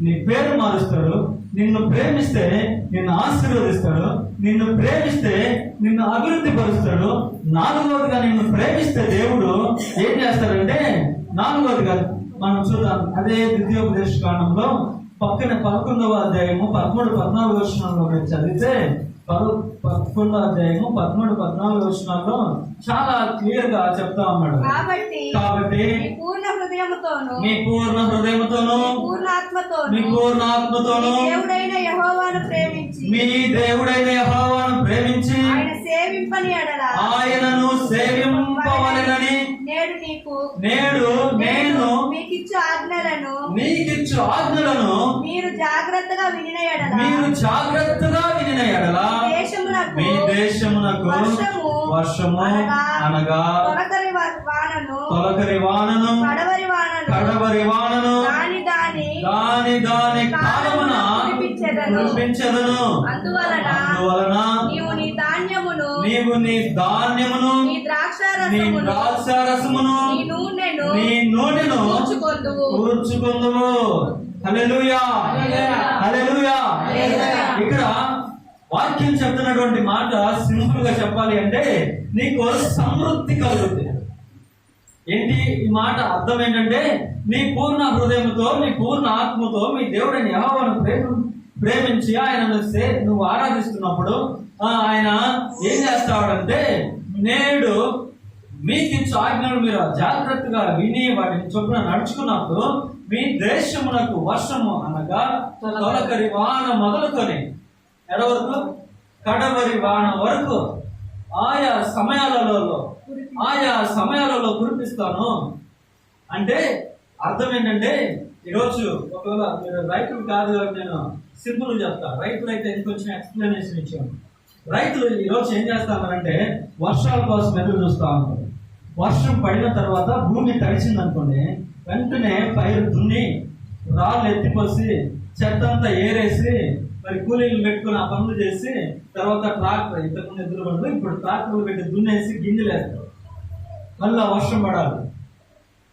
నీ పేరు మారుస్తాడు. నిన్ను ప్రేమిస్తే నిన్ను ఆశీర్వదిస్తాడు. నిన్ను ప్రేమిస్తే నిన్ను అభివృద్ధి పరుస్తాడు. నాలుగవదిగా నిన్ను ప్రేమిస్తే దేవుడు ఏం చేస్తాడంటే, నాలుగవదిగా మనం చూద్దాం. అదే ద్వితీయోపదేశ కాండంలో పక్కన 11వ అధ్యాయము 13-14 వచనాల్లో చదివితే 11వ అధ్యాయము 13-14 వచనాల్లో చాలా క్లియర్ గా చెప్తా ఉన్నాడు. కాబట్టి మీ పూర్ణ హృదయముతోను మీ పూర్ణ ఆత్మతోను దేవుడైన యెహోవాను ప్రేమించి ఆయనను సేవింపవలెనని నేడు నేను మీకిచ్చు ఆజ్ఞలను మీరు జాగ్రత్తగా వినిన ఎడల మీ దేశమునకు వర్షము అనగా తొలకరి వానను కడవరి వానను దాని కాలమున కురిపించెదను. అందువలన నీవు నీ ధాన్యమును నీ ద్రాక్షారసమును నీ నూనెను కూర్చుకొందువు. హల్లెలూయా, హల్లెలూయా. ఇక్కడ వాక్యం చెప్తున్నటువంటి మాట సింపుల్ గా చెప్పాలి అంటే, నీకు సమృద్ధి కలుగుతుంది. ఏంటి ఈ మాట అర్థం ఏంటంటే, నీ పూర్ణ హృదయంతో నీ పూర్ణ ఆత్మతో మీ దేవుడైన యెహోవాను ప్రేమించి ఆయనను నువ్వు ఆరాధిస్తున్నప్పుడు ఆయన ఏం చేస్తాడంటే, నేడు మీకిచ్చు ఆజ్ఞలు మీరు జాగ్రత్తగా విని వాటిని చొప్పున నడుచుకున్నప్పుడు మీ దేశమునకు వర్షము అనగా తొలకరి వాన మొదలుకొని ఎడవరకు కడవరి వాన వరకు ఆయా సమయాలలో కురిపిస్తాను. అంటే అర్థం ఏంటంటే, ఈరోజు ఒకవేళ మీరు రైతులు కాదు, నేను సింపుల్ చెప్తా. రైతులు అయితే ఇంకొంచెం ఎక్స్ప్లెనేషన్ ఇచ్చాను. రైతులు ఈరోజు ఏం చేస్తారంటే, వర్షాల కోసం ఎదురు చూస్తూ ఉంటారు. వర్షం పడిన తర్వాత భూమి తడిచింది అనుకోండి, వెంటనే పైరు దున్ని రాళ్ళు ఎత్తిపోసి చెత్త అంతా ఏరేసి మరి కూలీలు పెట్టుకుని ఆ పనులు చేసి తర్వాత ట్రాక్టర్, ఇంతకుముందు ఎదురు పడదు, ఇప్పుడు ట్రాక్టర్లు పెట్టి దున్నేసి గింజలు వేస్తారు. మళ్ళా వర్షం పడాలి,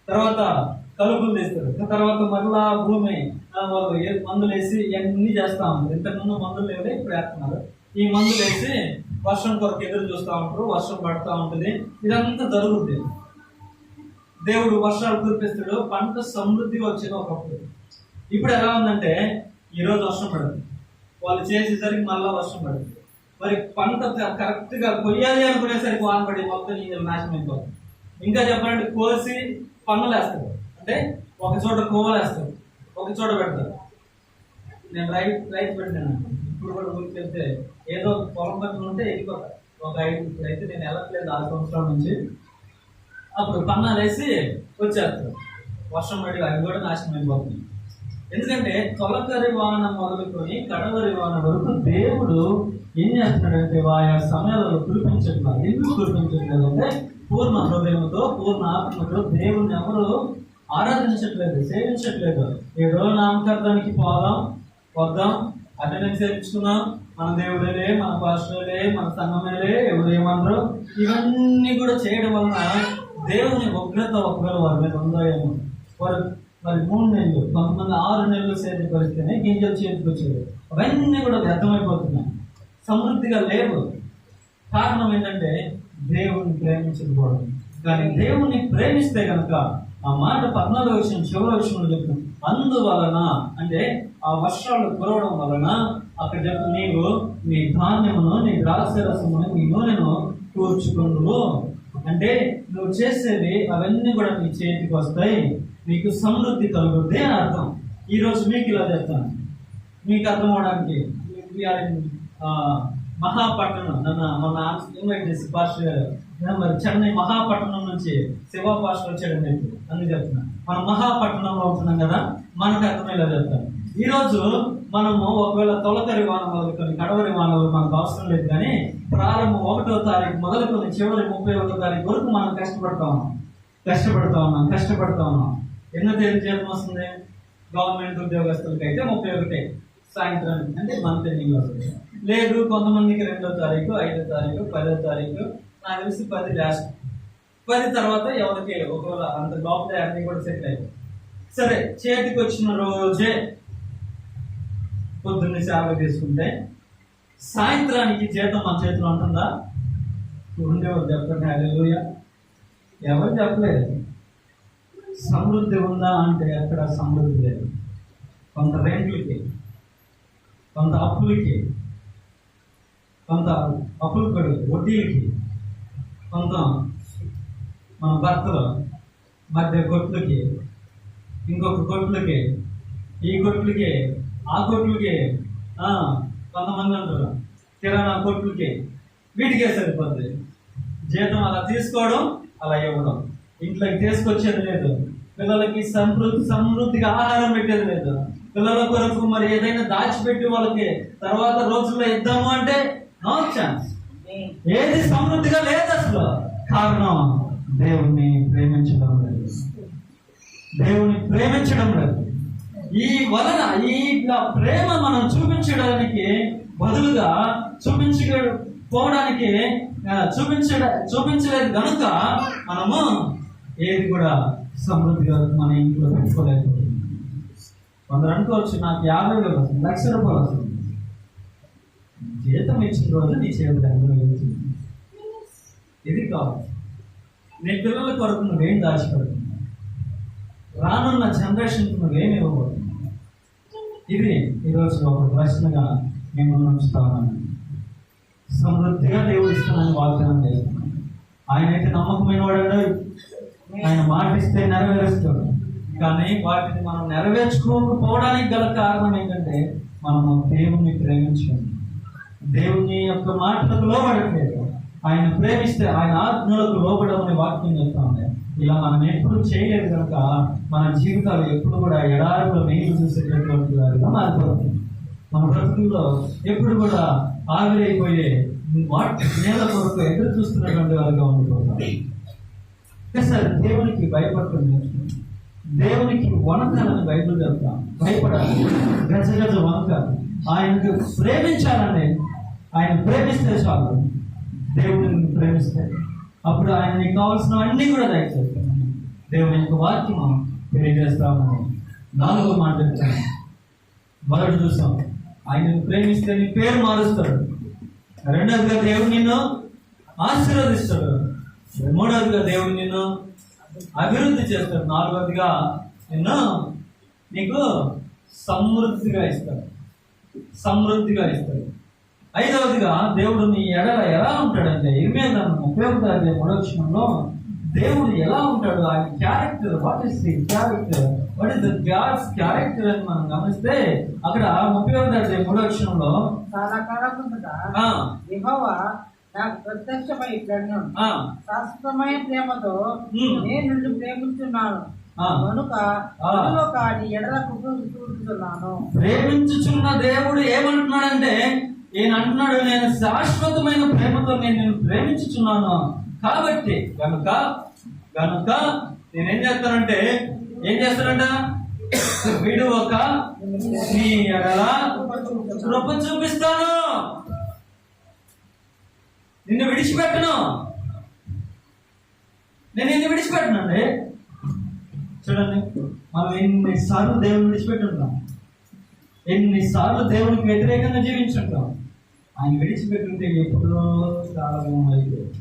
తర్వాత కలుపులు తీస్తారు, తర్వాత మళ్ళా భూమి వాళ్ళు మందులు వేసి ఇవన్నీ చేస్తా ఉంటారు. ఇంతకుముందు మందులు లేవు, ఇప్పుడు వేస్తున్నారు. ఈ మందులు వేసి వర్షం కొరకు ఎదురు చూస్తూ ఉంటారు. వర్షం పడుతూ ఉంటుంది. ఇదంతా జరుగుద్ది. దేవుడు వర్షాలు కురిపిస్తాడు. పంట సమృద్ధి వచ్చిన ఒకప్పుడు. ఇప్పుడు ఎలా ఉందంటే, ఈరోజు వర్షం పడుతుంది, వాళ్ళు చేసేసరికి మళ్ళా వర్షం పడుతుంది. మరి పంట కరెక్ట్ గా కొయ్యాలి అనుకునేసరికి వాన పడి మొత్తం నాశనం అయిపోతుంది. ఇంకా చెప్పాలంటే కోసి పన్నులు వేస్తారు. అంటే ఒక చోట కోవలు వేస్తారు, ఒక చోట పెడతారు. నేను రైతు పెట్టాను. ఇప్పుడు కూడా ఊరికి వెళ్తే ఏదో పొలం పనులు ఉంటే వెళ్ళిపోతారు. ఒక 5 ఇప్పుడైతే నేను వెళ్ళట్లేదు 6 సంవత్సరాల నుంచి. అప్పుడు పన్నాలు వేసి వచ్చేస్తారు. వర్షం పడి అవి కూడా నాశనం అయిపోతుంది. ఎందుకంటే తొలకరి వాన మొదలుకొని కడవరి వాన వరకు దేవుడు ఏం చేస్తున్నాడంటే, ఆయా సమయాలలో కురిపించట్లేదు. ఎందుకు కురిపించట్లేదు అంటే, పూర్ణ హృదయంతో పూర్ణ ఆత్మతో దేవుణ్ణి ఎవరు ఆరాధించట్లేదు, సేవించట్లేదు. ఏదో నామకార్థానికి వద్దాం, అటెండెన్స్ చేయించుకున్నాం, మన దేవుడేలే, మన పాస్టర్లే, మన సంఘమేలే, ఎవరు ఏమన్నారు, ఇవన్నీ కూడా చేయడం వలన దేవుని ఉగ్రత ఒకవేళ వారి మీద ఉందో ఏమో. వారు మరి 3 నెలలు, కొంతమంది 6 నెలలు సేద పరిస్తేనే గింజలు చేతికి వచ్చేది. అవన్నీ కూడా వ్యర్థమైపోతున్నాయి, సమృద్ధిగా లేవు. కారణం ఏంటంటే దేవుని ప్రేమించకపోవడం. కానీ దేవుని ప్రేమిస్తే కనుక ఆ మాట 14వ వచనం చివరి వచనంలో చెప్తుంది. అందువలన అంటే ఆ వర్షాలు కురవడం వలన అక్కడ చెప్పు, నీవు నీ ధాన్యమును నీ ద్రాక్షరసమును నీ నూనెను కూర్చుకుందువు. అంటే నువ్వు చేసేది అవన్నీ కూడా నీ చేతికి వస్తాయి, నీకు సమృద్ధి కలుగుద్ది అని అర్థం. ఈరోజు మీకు ఇలా చెప్తాను, మీకు అర్థం అవడానికి. మహాపట్టణం నన్ను మొన్న ఇన్వైట్ చేసి పాస్టర్ గారు మరి చెన్నై మహాపట్టణం నుంచి శివ పాస్టర్ వచ్చాడని చెప్పి అందుకు చెప్తున్నా. మనం మహాపట్టణంలో ఉంటున్నాం కదా, మనకు అర్థమయ్యేలా చెప్తాను. ఈరోజు మనము ఒకవేళ తొలకరి వాన మొదలుకొని కడవరి వానలు మనకు అవసరం లేదు, కానీ ప్రారంభం 1వ తారీఖు మొదలుకొని చివరి 31వ తారీఖు వరకు మనం కష్టపడతా ఉన్నాం. ఎన్నో తేదీ జీతం వస్తుంది? గవర్నమెంట్ ఉద్యోగస్తులకి అయితే 31 సాయంత్రం అంటే మంత్ ఎండింగ్ వస్తుంది. లేదు కొంతమందికి 2వ తారీఖు, 5వ తారీఖు, 10వ తారీఖు, నాకు తెలిసి 10 లాస్ట్, 10 తర్వాత ఎవరికి ఒకవేళ అంత లోపల అన్నీ కూడా సెట్ అయిపోయి సరే చేతికి వచ్చిన రోజే పొద్దున్నే సేవ తీసుకుంటే సాయంత్రానికి జీతం మన చేతిలో ఉంటుందా? ఉండేవారు చెప్పండి. హల్లెలూయా. ఎవరు చెప్పలేదు. సమృద్ధి ఉందా అంటే అక్కడ సమృద్ధి లేదు. కొంత రెంట్లకి, కొంత అప్పులకి, కొంత అప్పులు పడి వడ్డీలకి, కొంత మన భర్తలు మధ్య కొట్లకి, ఇంకొక కొట్లకి, ఈ కొట్లకి, ఆ కొట్లకి, కొంతమంది అంటారు కిరాణా కొట్లకి, వీటికే సరిపోద్ది జీతం. అలా తీసుకోవడం, అలా ఇవ్వడం, ఇంట్లోకి తీసుకొచ్చేది లేదు, పిల్లలకి సమృద్ధిగా ఆహారం పెట్టేది లేదు, పిల్లల కొరకు మరి ఏదైనా దాచిపెట్టి వాళ్ళకి తర్వాత రోజుల్లో ఇద్దాము అంటే నో ఛాన్స్. ఏది సమృద్ధిగా లేదు అసలు. కారణం దేవుణ్ణి ప్రేమించడం లేదు. ఈ వలన ఈ ప్రేమ మనం చూపించడానికి బదులుగా చూపించలేదు కనుక మనము ఏది కూడా సమృద్ధిగా మన ఇంట్లో పెట్టుకోలేకపోతుంది. కొందరు అనుకోవచ్చు, నాకు 50,000 వస్తుంది, 1,00,000 రూపాయలు వస్తుంది. జీతం ఇచ్చిన రోజు నీ చేతులు అనుభవించింది. ఇది కావాలి. నీ పిల్లల కొరకు నువ్వేం దాచిపెడుతున్నావు? రానున్న జనరేషన్కి నువ్వేమి ఇవ్వబోతున్నావు? ఇది ఈరోజు ఒక ప్రశ్నగా మేము ఉంచుతా ఉన్నాను. సమృద్ధిగా దేవుడు ఇస్తానని వాగ్దానం చేస్తున్నాను. ఆయన అయితే నమ్మకమైన వాడు. ఆయన మాట ఇస్తే నెరవేరుస్తాడు. కానీ వాటిని మనం నెరవేర్చుకోకపోవడానికి గల కారణం ఏంటంటే మనము దేవుణ్ణి ప్రేమించడం, దేవుని యొక్క మాటలకు లోబడట్లేదు. ఆయన ప్రేమిస్తే ఆయన ఆజ్ఞలకు లోబడమని వాక్యం చెప్తా ఉంది. ఇలా మనం ఎప్పుడు చేయలేదు కనుక మన జీవితాలు ఎప్పుడు కూడా ఎడారిలో నీళ్లు చూసేటటువంటి వారిగా మారిపోతుంది. మన బ్రతుకుల్లో ఎప్పుడు కూడా ఆవిరైపోయే నేల కొరకు ఎదురు చూస్తున్నటువంటి వారిగా ఉండిపోతాం. సార్ దేవునికి భయపడుతుంది, దేవునికి వణకాలని బైబిల్ చెప్తాం. భయపడాలి, గజ వణకాలి. ఆయనకు ప్రేమించాలండి. ఆయన ప్రేమిస్తే చాలు. దేవుడిని ప్రేమిస్తే అప్పుడు ఆయన నీకు కావాల్సినవన్నీ కూడా దయచేస్తాను. దేవుని యొక్క వాక్యం తెలియజేస్తాము. 4వ మాట చెప్తాను. మొదటి చూసాం, ఆయనను ప్రేమిస్తే నీ పేరు మారుస్తాడు. 2వదిగా దేవుడు నిన్ను ఆశీర్వదిస్తాడు. 3వదిగా దేవుడు నిన్ను అభివృద్ధి చేస్తాడు. 4వదిగా నీకు సమృద్ధిగా ఇస్తాడు. 5వదిగా దేవుడు నీ ఎడల ఎలా ఉంటాడంటే 23 దేవుడు ఎలా ఉంటాడు, ఆయన character, what is the character, what is the god's character అని మనం గమనిస్తే అక్కడ 31 చాలా కాలం ముందుగా యెహోవా నాకు ప్రత్యక్షమై శాశ్వతమైన ప్రేమతో నేను నిన్ను ప్రేమిస్తున్నాను కనుక నీ ఎడల చూపుతున్నాను. ప్రేమించుచున్న దేవుడు ఏమంటున్నాడంటే, ఈయన అంటున్నాడు, నేను శాశ్వతమైన ప్రేమతో నేను నిన్ను ప్రేమించుచున్నాను. కాబట్టి గనుక నేనేం చేస్తానంటే, ఏం చేస్తానంట, విడువక నీ ఎడల కృప చూపిస్తాను, నిన్ను విడిచిపెట్టను. నేను నిన్ను విడిచిపెట్టనండి. చూడండి, మనం ఎన్నిసార్లు దేవుని విడిచిపెట్టుంటాం, ఎన్నిసార్లు దేవునికి వ్యతిరేకంగా జీవించుంటాం. ఆయన విడిచిపెట్టుంటే ఎప్పుడో కాలం అయిపోయింది.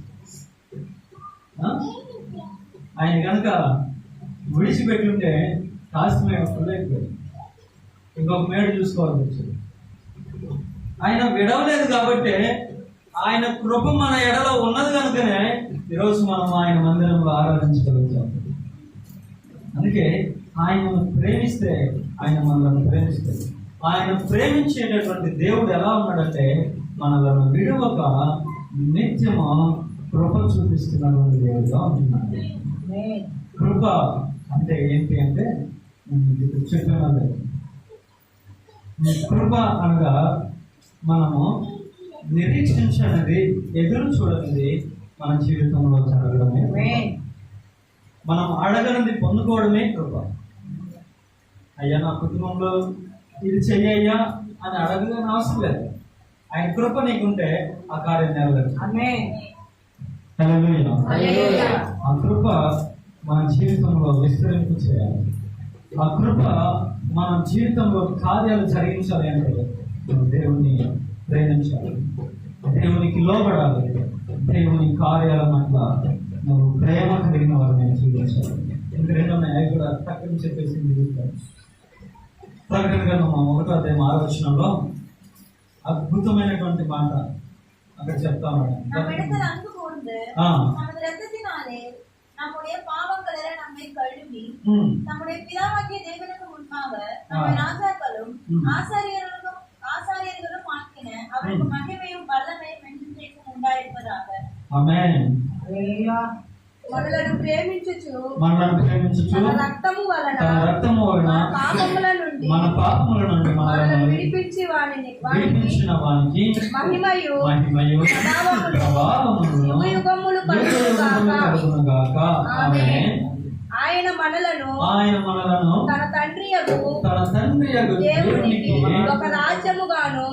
ఆయన కనుక విడిచిపెట్టుంటే కాస్త మేడ అయిపోయింది, ఇంకొక మేడ చూసుకోవాల్సి వచ్చింది. ఆయన విడవలేదు కాబట్టి, ఆయన కృప మన ఎడలో ఉన్నది కనుకనే ఈరోజు మనం ఆయన మందిరంలో ఆరాధించగలుగుతాం. అందుకే ఆయనను ప్రేమిస్తే ఆయన మనల్ని ప్రేమిస్తాడు. ఆయన ప్రేమించేటటువంటి దేవుడు ఎలా ఉన్నాడంటే, మనలను విడువక నిత్యము కృప చూపిస్తున్నటువంటి దేవుడుగా ఉంటున్నాడు. కృప అంటే ఏంటి అంటే నేను చెప్పినది, కృప అనగా మనము నిరీక్షించనిది, ఎదురు చూడనిది మన జీవితంలో జరగడమే. మనం అడగనిది పొందుకోవడమే కృప. అయ్యా నా కుటుంబంలో ఇది చెయ్యయ్యా అని అడగని అవసరం లేదు. ఆయన కృప నీకుంటే ఆ కార్యం నెరవేరుతుంది. హల్లెలూయా. ఆ కృప మన జీవితంలో విస్తరింపు చేయాలి. ఆ కృప మన జీవితంలో కార్యాలు జరిగించాలి అంటే దేవుని ప్రేమించాలి, దేవునికి లోబడాలి, దేవుని కార్యాల పట్ల నువ్వు ప్రేమ కలిగిన వారిని జీవించాలి. ఇంకా రెండు ఉన్నాయి, అవి కూడా తక్కువ చెప్పేసి చూస్తాను. ప్రకటన గ్రంథం 1వ అధ్యాయం 6వ వచనంలో అద్భుతమైనటువంటి మాట అక్కడ చెప్తా ఉన్నాడు. நம்முடைய பாவங்களை நம்மை கழுவி நம்முடைய பிதாவாகிய தேவனுக்கு முன்பாக நம்மை ராஜாக்களும் ஆசாரியர்களும் ஆக்கின அவருக்கு மகிமையும் வல்லமையும் என்றென்றைக்கும் உண்டாயிருப்பதாக. ఆమేన్. మనలను ప్రేమించుచు తన రక్తము వలన మన పాపముల నుండి మనల్ని విడిపించి విడిపించిన వానికి మహిమయు ప్రభావములు యుగములు కలుగును గాక. ఆమేన్. ఆయన మనలను తన తండ్రి దేవునికి ఒక రాజ్యముగాను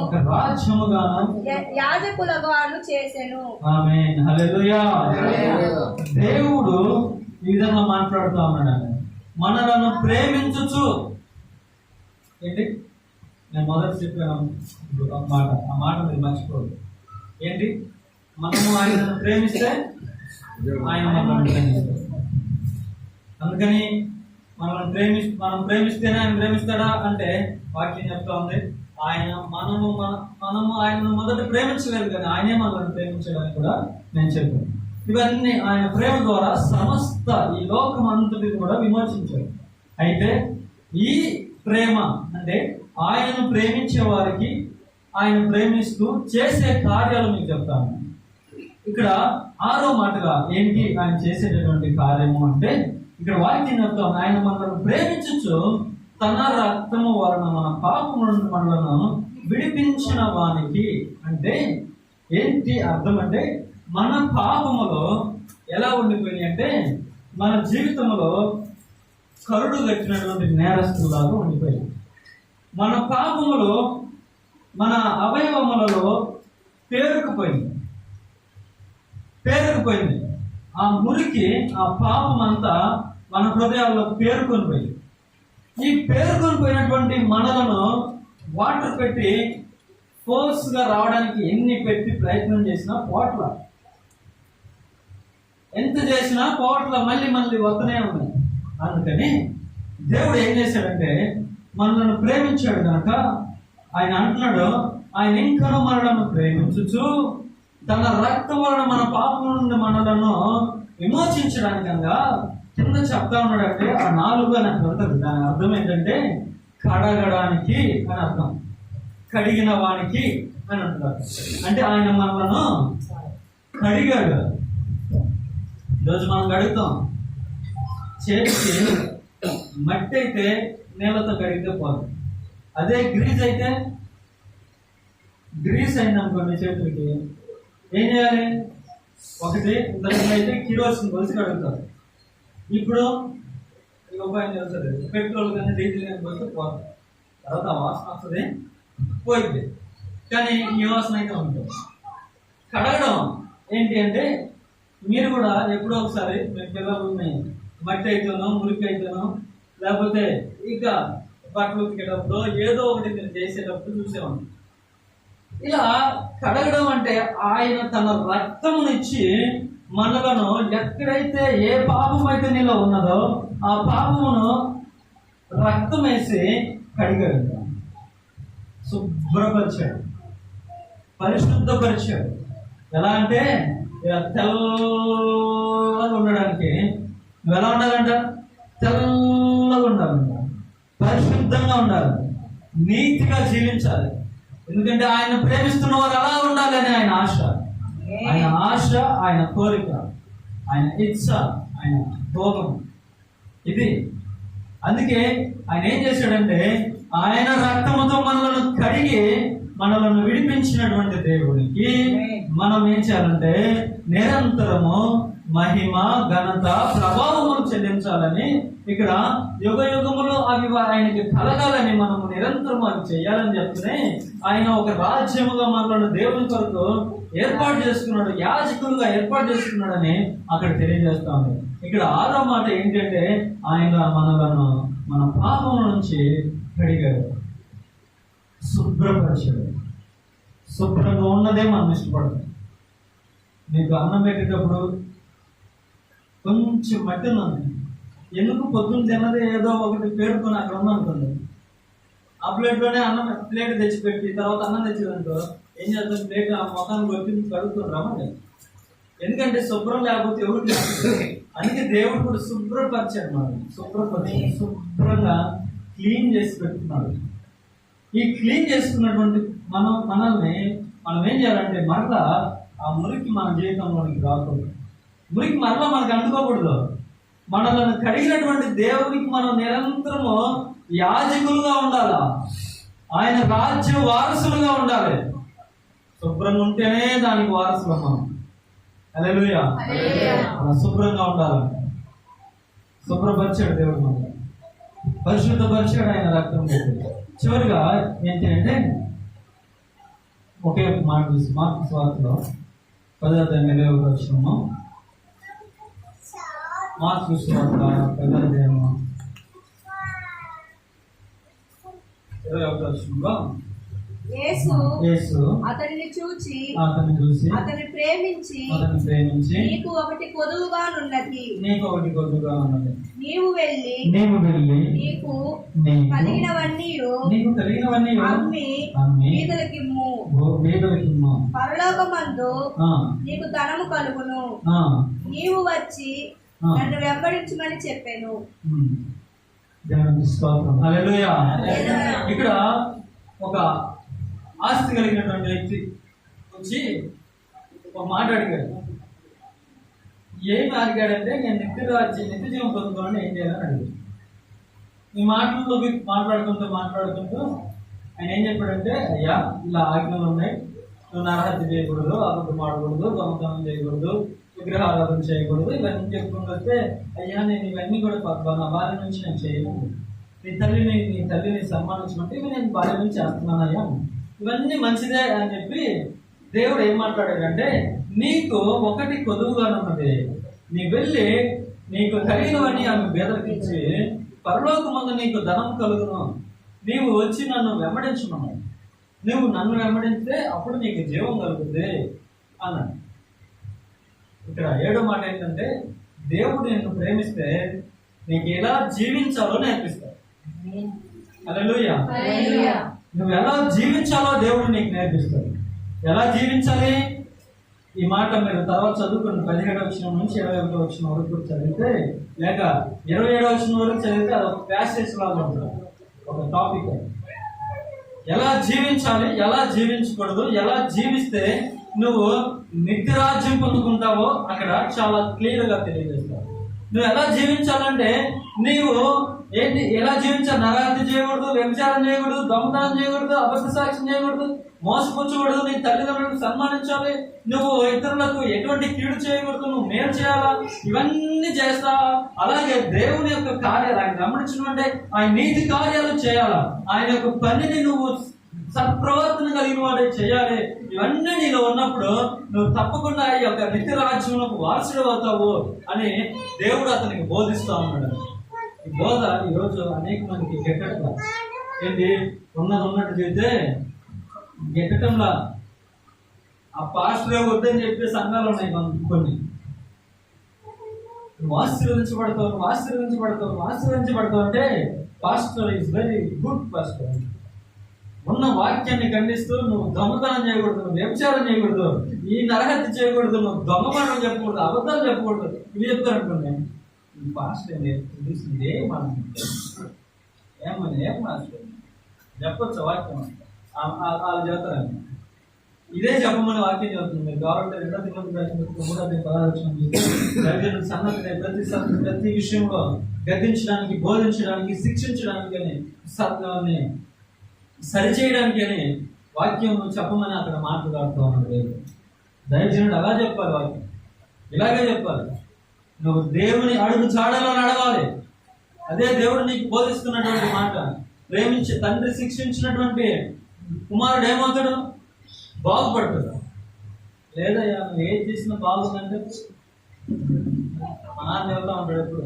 యాజకులుగాను చేసెను. ఆమేన్. హల్లెలూయా. దేవుడు ఈ విధంగా మాట్లాడుతూ ఉన్నాడు, మనలను ప్రేమించుచు. ఏంటి నేను మొదట చెప్పాను ఆ మాట మీరు మర్చిపోదు. ఏంటి, మనము ఆయనను ప్రేమిస్తే ఆయన మనల్ని ప్రేమిస్తాడు. అందుకని మనం ప్రేమిస్తేనే ఆయన ప్రేమిస్తాడా అంటే వాక్యం చెప్తా ఉంది, మనము ఆయనను మొదట ప్రేమించలేదు కానీ ఆయనే మనల్ని ప్రేమించడానికి కూడా నేను చెప్పాను. ఇవన్నీ ఆయన ప్రేమ ద్వారా సమస్త ఈ లోకం అంతటిని కూడా విమోచించాడు. అయితే ఈ ప్రేమ అంటే ఆయనను ప్రేమించే వారికి ఆయన ప్రేమిస్తూ చేసే కార్యాలు మీకు చెప్తాను. ఇక్కడ 6వ మాటగా ఏంటి ఆయన చేసేటటువంటి కార్యము అంటే, ఇక్కడ వాక్యం చెప్తాం, ఆయన మనల్ని ప్రేమించచ్చు తన రక్తము వలన మన పాపము నుండి మనలను విడిపించిన వానికి. అంటే ఏంటి అర్థం అంటే, మన పాపములో ఎలా ఉండిపోయినాయి అంటే మన జీవితంలో కరుడు కట్టినటువంటి నేరస్తులాగా ఉండిపోయింది. మన పాపములో మన అవయవములలో పేరుకుపోయింది. ఆ మురికి, ఆ పాపం అంతా మన హృదయాల్లో పేరుకొని పోయింది. ఈ పేరుకొని పోయినటువంటి మనలను వాటర్ పెట్టి ఫోర్స్ గా రావడానికి ఎన్ని పెట్టి ప్రయత్నం చేసినా పోట్ల, ఎంత చేసినా పోట్ల మళ్ళీ వస్తూనే ఉన్నాయి. అందుకని దేవుడు ఏం చేశాడంటే మనల్ని ప్రేమించాడు కనుక ఆయన అంటున్నాడు, ఆయన ఇంకా మనలను ప్రేమించుచు తన రక్తం వలన మన పాపం నుండి మనలను విమోచించడానికంగా కింద చెప్తా ఉన్నాడంటే ఆ 4 అని అక్కడ ఉంటుంది. దాని అర్థం ఏంటంటే కడగడానికి అని అర్థం, కడిగిన వానికి అని అంటారు. అంటే ఆయన మనలను కడిగాడు. ఈరోజు మనం కడుగుతాం, చేతికి మట్టి అయితే నేలతో కడిగితే పోదు. అదే గ్రీజ్ అయిందనుకోండి చేతులకి ఏం చేయాలి? ఒకటి ఇంతకుముందు అయితే కిరోసిన్ పోసి కడుగుతారు. ఇప్పుడు ఉపాయం చేస్తుంది, పెట్రోల్ కానీ డీజిల్ కానీ పోస్తే పోతుంది. తర్వాత వాసన వస్తుంది, పోయింది. కానీ ఈ వాసన అయితే ఉంటుంది. కడగడం ఏంటి అంటే, మీరు కూడా ఎప్పుడో ఒకసారి మీ పిల్లల్ని మట్టి అయితేనో మురికి అయితేనో లేకపోతే ఇక బట్టలు ఉతికేటప్పుడు ఏదో ఒకటి మీరు చేసేటప్పుడు చూసేవాడు. ఇలా కడగడం అంటే ఆయన తన రక్తమునిచ్చి మనలను ఎక్కడైతే ఏ పాపం అయితే నీలో ఉన్నదో ఆ పాపమును రక్తం వేసి కడిగాడు, శుభ్రపరిచాడు, పరిశుద్ధపరిచాడు. ఎలా అంటే తెల్లగా ఉండడానికి నువ్వు ఎలా ఉండాలంట? తెల్లగా ఉండాలంట, పరిశుద్ధంగా ఉండాలి, నీతిగా జీవించాలి. ఎందుకంటే ఆయన ప్రేమిస్తున్న వారు అలా ఉండాలని ఆయన ఆశ. ఆయన ఆశ, ఆయన కోరిక, ఆయన ఇచ్చ, ఆయన భోగం ఇది. అందుకే ఆయన ఏం చేశాడంటే ఆయన రక్తముతో మనలను కడిగి మనలను విడిపించినటువంటి దేవుడికి మనం ఏం చేయాలంటే నిరంతరము మహిమ, ఘనత, ప్రభావములు చెల్లించాలని, ఇక్కడ యుగ యుగములు అవి ఆయనకి కలగాలని మనము నిరంతరం అవి చేయాలని చెప్తూనే ఆయన ఒక రాజ్యముగా మనలను దేవుని కొరకు ఏర్పాటు చేసుకున్నాడు, యాజకులుగా ఏర్పాటు చేసుకున్నాడని అక్కడ తెలియజేస్తా ఉంది. ఇక్కడ 6వ మాట ఏంటంటే ఆయన మనలను మన పాపం నుంచి కడిగాడు, శుభ్రపరిచాడు. శుభ్రంగా ఉన్నదే మనం ఇష్టపడతాం. మీకు అన్నం పెట్టేటప్పుడు కొంచెం మట్టి ఉన్నది, ఎందుకు పొద్దున్న తిన్నది ఏదో ఒకటి పేరుకొని అక్కడ ఉందనుకోండి, ఆ ప్లేట్లోనే అన్నం ప్లేట్ తెచ్చిపెట్టి తర్వాత అన్నం తెచ్చేదంటో ఏం చేస్తాం, ప్లేట్ ఆ మొఖాన్ని కొట్టి కడుగుతుండ్రా మరి. ఎందుకంటే శుభ్రం లేకపోతే ఎవరు లేదు. అందుకే దేవుడు కూడా శుభ్రపరిచాడు, మనం శుభ్రంగా క్లీన్ చేసి పెట్టుకున్నాడు. ఈ క్లీన్ చేసుకున్నటువంటి మనల్ని మనం ఏం చేయాలంటే మరలా ఆ మురికి మన జీవితంలోనికి రాకూడదు, మురికి మరలా మనకు అందుకోకూడదు. మనలను కడిగినటువంటి దేవునికి మనం నిరంతరము యాజకులుగా ఉండాలా, ఆయన రాజ్య వారసులుగా ఉండాలి. శుభ్రంగా ఉంటేనే దానికి వారసులు మనం. హల్లెలూయా. శుభ్రంగా ఉండాలంట. శుభ్రపరిచాడు దేవుడు, మనం పరిశుద్ధపరిచాడు ఆయన రక్తం పెట్టి. చివరిగా ఏంటి అంటే ఒకే మాట చూసి మార్కు సువార్తలో 10వ మార్కు సువార్త 10వ యేసు అతనిని చూచి అతన్ని ప్రేమించి నీకు ఒకటి కొదువుగానున్నది, నీవు వెళ్ళి నీకు కలిగినవన్నీ అమ్మి బీదలకిమ్ము, పరలోకమందు నీకు ధనము కలుగును, నీవు వచ్చి నన్ను వెంబడించమని చెప్పాను. ఇక్కడ ఒక ఆస్తి కలిగినటువంటి వ్యక్తి వచ్చి ఒక మాట అడిగాడు. ఏమి అడిగాడంటే నేను నిత్య జీవం పొందుకోవాలని ఏం చేయాలని అడిగాడు. ఈ మాటల్లో మాట్లాడుకుంటూ ఆయన ఏం చెప్పాడంటే, అయ్యా ఇలా ఆజ్ఞలు ఉన్నాయి, నువ్వు నరహత్య చేయకూడదు, అబద్ధం ఆడకూడదు, దొంగతనం చేయకూడదు, విగ్రహారాధన చేయకూడదు, ఇవన్నీ చెప్పుకుంటూ వస్తే, అయ్యా నేను ఇవన్నీ కూడా నా భార్య నుంచి నేను చేయను, నీ తల్లిని సన్మానించమంటే ఇవి నేను భార్య నుంచి చేస్తున్నానయ్యా, ఇవన్నీ మంచిదే అని చెప్పి దేవుడు ఏం మాట్లాడాడంటే, నీకు ఒకటి కొదువుగానున్నది, నీ వెళ్ళి నీకు కలిగినవన్నీ ఆమె బేదలకు ఇచ్చి పరలోకమందు నీకు ధనం కలుగును, నీవు వచ్చి నన్ను వెంబడించున్నావు, నువ్వు నన్ను వెంబడిస్తే అప్పుడు నీకు జీవం కలుగుతుంది అన్నాడు. ఇక్కడ 7వ మాట ఏంటంటే, దేవుడు నిన్ను ప్రేమిస్తే నీకు ఎలా జీవించాలో నేర్పిస్తాడు. హల్లెలూయా. నువ్వు ఎలా జీవించాలో దేవుడు నీకు నేర్పిస్తాడు. ఎలా జీవించాలి ఈ మాట మీరు తర్వాత చదువుకుని 17వ వచనం నుంచి 21వ వచనం వరకు చదివితే, లేక 27వ వచనం వరకు చదివితే అది ఒక ప్యాసేజ్ లాగా ఉంటుంది, ఒక టాపిక్. ఎలా జీవించాలి, ఎలా జీవించకూడదు, ఎలా జీవిస్తే నువ్వు నిత్యరాజ్యం పొందుకుంటావో అక్కడ చాలా క్లియర్ గా తెలియజేస్తావు. నువ్వు ఎలా జీవించాలంటే నీవు ఏంటి, ఎలా జీవించాలి, నరహత్య చేయకూడదు, వ్యభిచారం చేయకూడదు, దొంగతనం చేయకూడదు, అబద్ధ సాక్ష్యం చేయకూడదు, మోసపుచ్చకూడదు, నీ తల్లిదండ్రులను సన్మానించాలి, నువ్వు ఇతరులకు ఎటువంటి కీడు చేయకూడదు, నువ్వు మేలు చేయాలా, ఇవన్నీ చేస్తా. అలాగే దేవుని యొక్క కార్యాలు ఆయన గమనించినట్టే ఆయన నీతి కార్యాలు చేయాలా, ఆయన యొక్క పనిని నువ్వు సత్ప్రవర్తన కలిగిన వాడే చేయాలి. ఇవన్నీ నీలో ఉన్నప్పుడు నువ్వు తప్పకుండా ఈ యొక్క నిత్య రాజ్యంలో వారసుడు అవుతావు అని దేవుడు అతనికి బోధిస్తా ఉన్నాడు. ఈ బోధ ఈరోజు అనేక మందికి గెట్టట్లా. ఏంటి, ఉన్నట్టు చేస్తే గెట్టడంలా ఆ పాస్టరే వద్దని చెప్పే సంఘాలు ఉన్నాయి కొన్ని. ఆశీర్వదించబడతావు అంటే pastor is very good pastor. ఉన్న వాక్యాన్ని ఖండిస్తూ నువ్వు దొంగతనం చేయకూడదు, నువ్వు వ్యభిచారం చేయకూడదు, ఈ నరహత్య చేయకూడదు, నువ్వు దొంగమాటలు చెప్పకూడదు, అబద్ధాలు చెప్పకూడదు, ఇవి చెప్తారు అనుకోండి. ఈ పాస్టర్ తెలిసింది ఏమని మాస్టర్ చెప్పొచ్చు వాక్యం వాళ్ళు చెప్తారని. ఇదే చెప్పమని వాక్యం చెబుతుంది. మీరు కాబట్టి 2 తిమోతి రాసిన పత్రిక 3:16 సన్నద్ధుడై ప్రతి విషయంలో గద్దించడానికి, బోధించడానికి, శిక్షించడానికి అని, సత్యాన్ని సరిచేయడానికి అని వాక్యం చెప్పమని అక్కడ మాట్లాడుతూ ఉన్నాడు. దైవజనుడు అలా చెప్పాలి, వాక్యం ఇలాగే చెప్పాలి. నువ్వు దేవుని అడుగు చాడలో నడవాలి. అదే దేవుడు నీకు బోధిస్తున్నటువంటి మాట. ప్రేమించి తండ్రి శిక్షించినటువంటి కుమారుడు ఏమవుతాడు? బాగుపడతాడు. లేదా నువ్వు ఏది చేసినా బాగుందంటే మా నాన్న చెబుతా ఉంటాడు ఎప్పుడు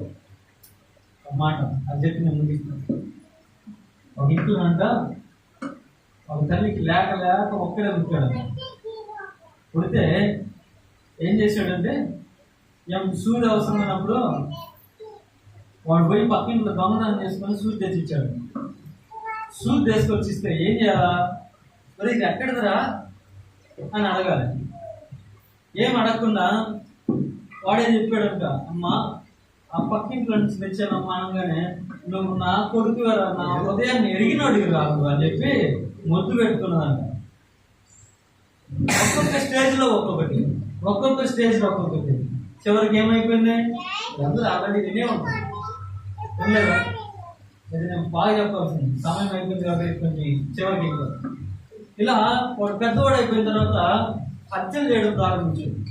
ఒక మాట. అది చెప్పి నేను ముగిస్తున్నాను. ఒక ఇంట్లో అంట ఒక తల్లికి లేక ఒక్కడే పుట్టాడు. పుడితే ఏం చేశాడంటే సూది అవసరమైనప్పుడు వాడు పోయి పక్కింట్లో దొంగతనం చేసుకొని సూది తెచ్చిచ్చాడు. సూది తీసుకొచ్చి ఇస్తే ఏం చేయాలా? మరి ఇది ఎక్కడదరా అని అడగాలి. ఏం అడగకుండా వాడేం చెప్పాడంట, అమ్మా ఆ పక్కింట్లో నుంచి తెచ్చానమ్మా అనగానే, నువ్వు నా కొడుకు నా హృదయాన్ని ఎరిగినోడికి రాదు అని చెప్పి ముద్దు పెట్టుకున్నదంట. ఒక్కొక్క స్టేజ్లో ఒక్కొక్క స్టేజ్లో ఒక్కొక్కటి. చివరికి ఏమైపోయింది? అందరూ ఆల్రెడీ వినే ఉంటారు, వినలేదా? అది నేను బాగా చెప్పాల్సింది, సమయం అయిపోయింది కాబట్టి కొంచెం చివరికి. ఇలా వాడు పెద్దవాడు అయిపోయిన తర్వాత హత్యలు చేయడం ప్రారంభించాడండి.